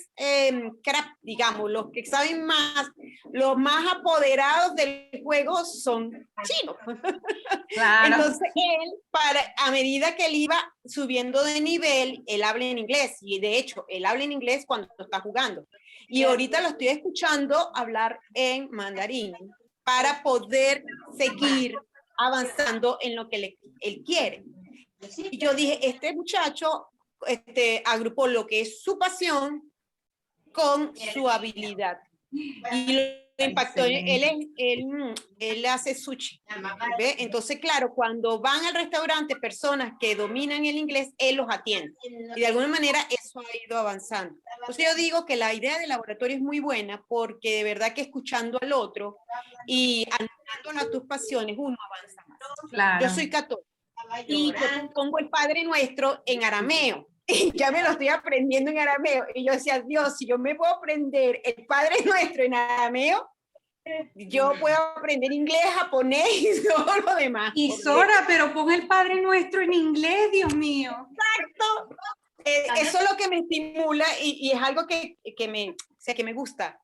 Speaker 10: digamos, los que saben más, los más apoderados del juego son chinos.
Speaker 1: Claro.
Speaker 10: Entonces él, a medida que él iba subiendo de nivel, él habla en inglés y de hecho, él habla en inglés cuando está jugando. Y ahorita lo estoy escuchando hablar en mandarín para poder seguir avanzando en lo que él quiere. Y yo dije, este muchacho agrupó lo que es su pasión con su habilidad. Y lo impactó, él hace sushi. ¿Ve? Entonces, claro, cuando van al restaurante personas que dominan el inglés, él los atiende. Y de alguna manera eso ha ido avanzando. Entonces yo digo que la idea del laboratorio es muy buena porque de verdad que escuchando al otro y anotando a tus pasiones, uno avanza más.
Speaker 1: Claro.
Speaker 10: Yo soy católica y yo pongo el Padre Nuestro en arameo. Y ya me lo estoy aprendiendo en arameo. Y yo decía, Dios, si yo me puedo aprender el Padre Nuestro en arameo, yo puedo aprender inglés, japonés y todo lo demás.
Speaker 1: Y Sora, pero pon el Padre Nuestro en inglés, Dios mío.
Speaker 10: Exacto. Eso es lo que me estimula y es algo que me gusta.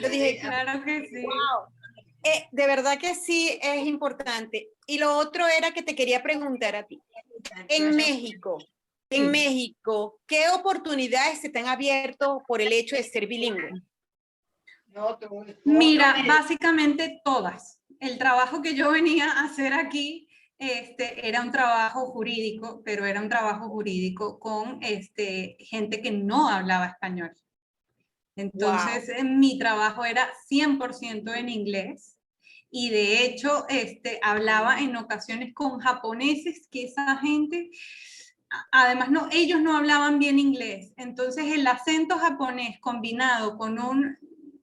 Speaker 10: Yo dije,
Speaker 1: claro que sí.
Speaker 10: Wow. De verdad que sí es importante. Y lo otro era que te quería preguntar a ti. En México, ¿qué oportunidades se te han abierto por el hecho de ser bilingüe?
Speaker 1: Mira, básicamente todas. El trabajo que yo venía a hacer aquí era un trabajo jurídico, pero era un trabajo jurídico con gente que no hablaba español. Entonces, mi trabajo era 100% en inglés y de hecho hablaba en ocasiones con japoneses que esa gente, además ellos no hablaban bien inglés. Entonces, el acento japonés combinado con un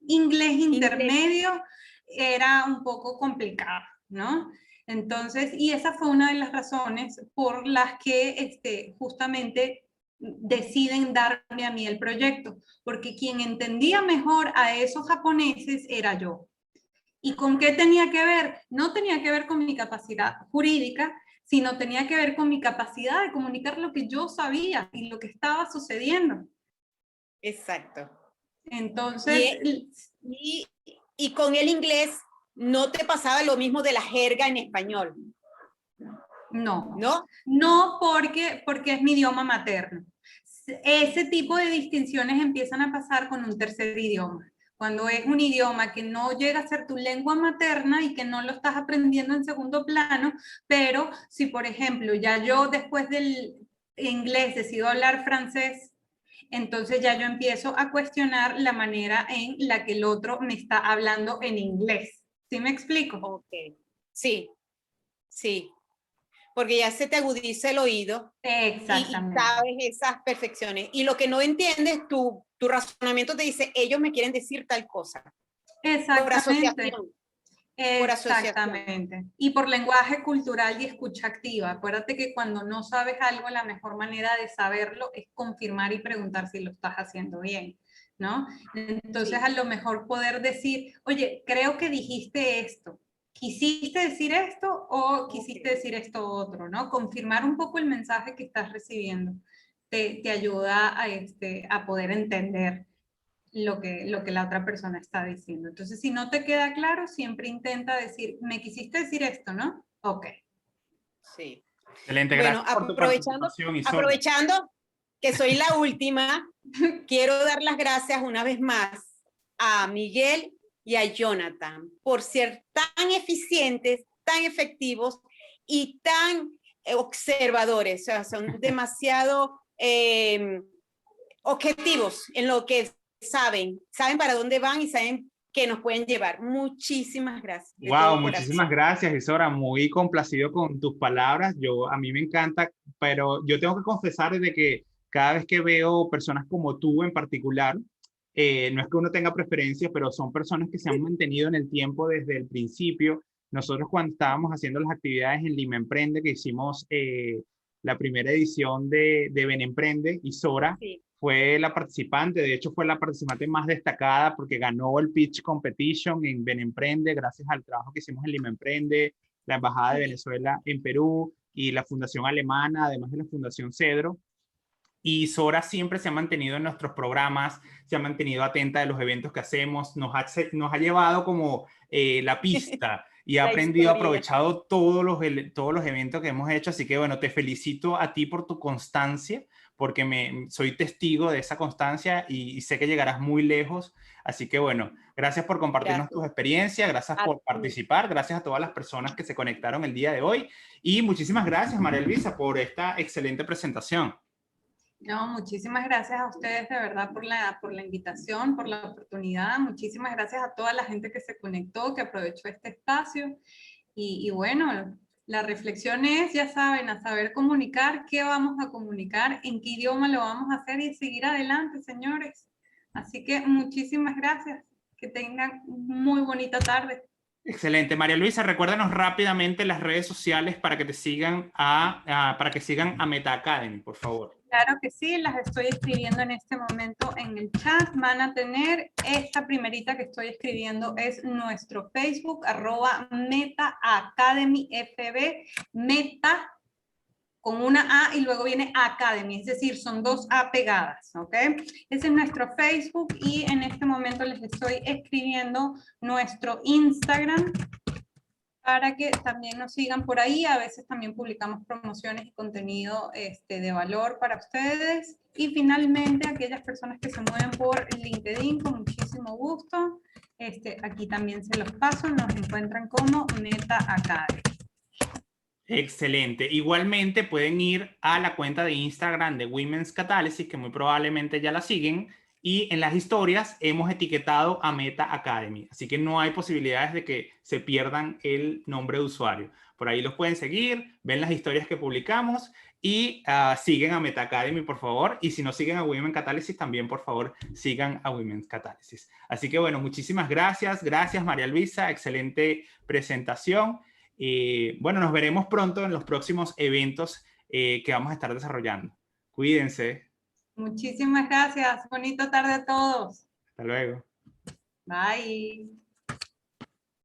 Speaker 1: inglés intermedio era un poco complicado, ¿no? Entonces, y esa fue una de las razones por las que justamente deciden darme a mí el proyecto, porque quien entendía mejor a esos japoneses era yo. ¿Y con qué tenía que ver? No tenía que ver con mi capacidad jurídica, sino tenía que ver con mi capacidad de comunicar lo que yo sabía y lo que estaba sucediendo.
Speaker 10: Exacto.
Speaker 1: Entonces...
Speaker 10: Y con el inglés, ¿no te pasaba lo mismo de la jerga en español?
Speaker 1: No.
Speaker 10: ¿No?
Speaker 1: No porque es mi idioma materno. Ese tipo de distinciones empiezan a pasar con un tercer idioma. Cuando es un idioma que no llega a ser tu lengua materna y que no lo estás aprendiendo en segundo plano, pero si, por ejemplo, ya yo después del inglés decido hablar francés, entonces ya yo empiezo a cuestionar la manera en la que el otro me está hablando en inglés. ¿Sí me explico?
Speaker 10: Ok. Sí, sí. Porque ya se te agudiza el oído.
Speaker 1: Exactamente.
Speaker 10: Y sabes esas perfecciones. Y lo que no entiendes, tu razonamiento te dice, ellos me quieren decir tal cosa.
Speaker 1: Exactamente.
Speaker 10: Por asociación.
Speaker 1: Exactamente. Y por lenguaje cultural y escucha activa. Acuérdate que cuando no sabes algo, la mejor manera de saberlo es confirmar y preguntar si lo estás haciendo bien, ¿no? Entonces, a lo mejor poder decir, oye, creo que dijiste esto, ¿quisiste decir esto o quisiste decir esto otro? ¿No? Confirmar un poco el mensaje que estás recibiendo te ayuda a poder entender lo que la otra persona está diciendo. Entonces, si no te queda claro, siempre intenta decir, me quisiste decir esto, ¿no? Ok.
Speaker 10: Sí.
Speaker 7: Excelente,
Speaker 10: Bueno,
Speaker 7: gracias por tu participación, Isolda.
Speaker 10: aprovechando que soy la última, quiero dar las gracias una vez más a Miguel y a Jonathan por ser tan eficientes, tan efectivos y tan observadores. O sea, son demasiado objetivos en lo que saben para dónde van y saben que nos pueden llevar. Muchísimas gracias.
Speaker 7: Wow, muchísimas gracias, Isora. Muy complacido con tus palabras. A mí me encanta, pero yo tengo que confesar de que cada vez que veo personas como tú en particular, no es que uno tenga preferencias, pero son personas que se han mantenido en el tiempo desde el principio. Nosotros cuando estábamos haciendo las actividades en Lima Emprende, que hicimos la primera edición de Ven Emprende, Isora fue la participante, de hecho fue la participante más destacada porque ganó el Pitch Competition en Ven Emprende gracias al trabajo que hicimos en Lima Emprende, la Embajada de Venezuela en Perú y la Fundación Alemana, además de la Fundación Cedro. Y Sora siempre se ha mantenido en nuestros programas, se ha mantenido atenta de los eventos que hacemos, nos ha llevado como la pista y ha aprendido, aprovechado todos los eventos que hemos hecho. Así que bueno, te felicito a ti por tu constancia, porque soy testigo de esa constancia y sé que llegarás muy lejos. Así que bueno, gracias por compartirnos tus experiencias, gracias por participar, gracias a todas las personas que se conectaron el día de hoy y muchísimas gracias, María Luisa, por esta excelente presentación.
Speaker 1: No, muchísimas gracias a ustedes de verdad por la invitación, por la oportunidad. Muchísimas gracias a toda la gente que se conectó, que aprovechó este espacio. Y bueno, la reflexión es, ya saben, a saber comunicar, qué vamos a comunicar, en qué idioma lo vamos a hacer y seguir adelante, señores. Así que muchísimas gracias. Que tengan muy bonita tarde.
Speaker 7: Excelente. María Luisa, recuérdanos rápidamente las redes sociales para que te sigan para que sigan a Meta Academy, por favor.
Speaker 1: Claro que sí, las estoy escribiendo en este momento en el chat. Van a tener esta primerita que estoy escribiendo, es nuestro Facebook, @MetaAcademyFB, Meta con una A y luego viene Academy, es decir, son dos A pegadas, ¿ok? Ese es nuestro Facebook y en este momento les estoy escribiendo nuestro Instagram para que también nos sigan por ahí. A veces también publicamos promociones y contenido de valor para ustedes. Y finalmente, aquellas personas que se mueven por LinkedIn, con muchísimo gusto, aquí también se los paso, nos encuentran como Meta Academy.
Speaker 7: Excelente. Igualmente pueden ir a la cuenta de Instagram de Women's Catalysis, que muy probablemente ya la siguen, y en las historias hemos etiquetado a Meta Academy, así que no hay posibilidades de que se pierdan el nombre de usuario. Por ahí los pueden seguir, ven las historias que publicamos y siguen a Meta Academy, por favor. Y si no siguen a Women's Catalysis, también, por favor, sigan a Women's Catalysis. Así que bueno, muchísimas gracias. Gracias, María Luisa. Excelente presentación. Bueno, nos veremos pronto en los próximos eventos que vamos a estar desarrollando. Cuídense.
Speaker 1: Muchísimas gracias. Bonita tarde a todos.
Speaker 7: Hasta luego.
Speaker 1: Bye.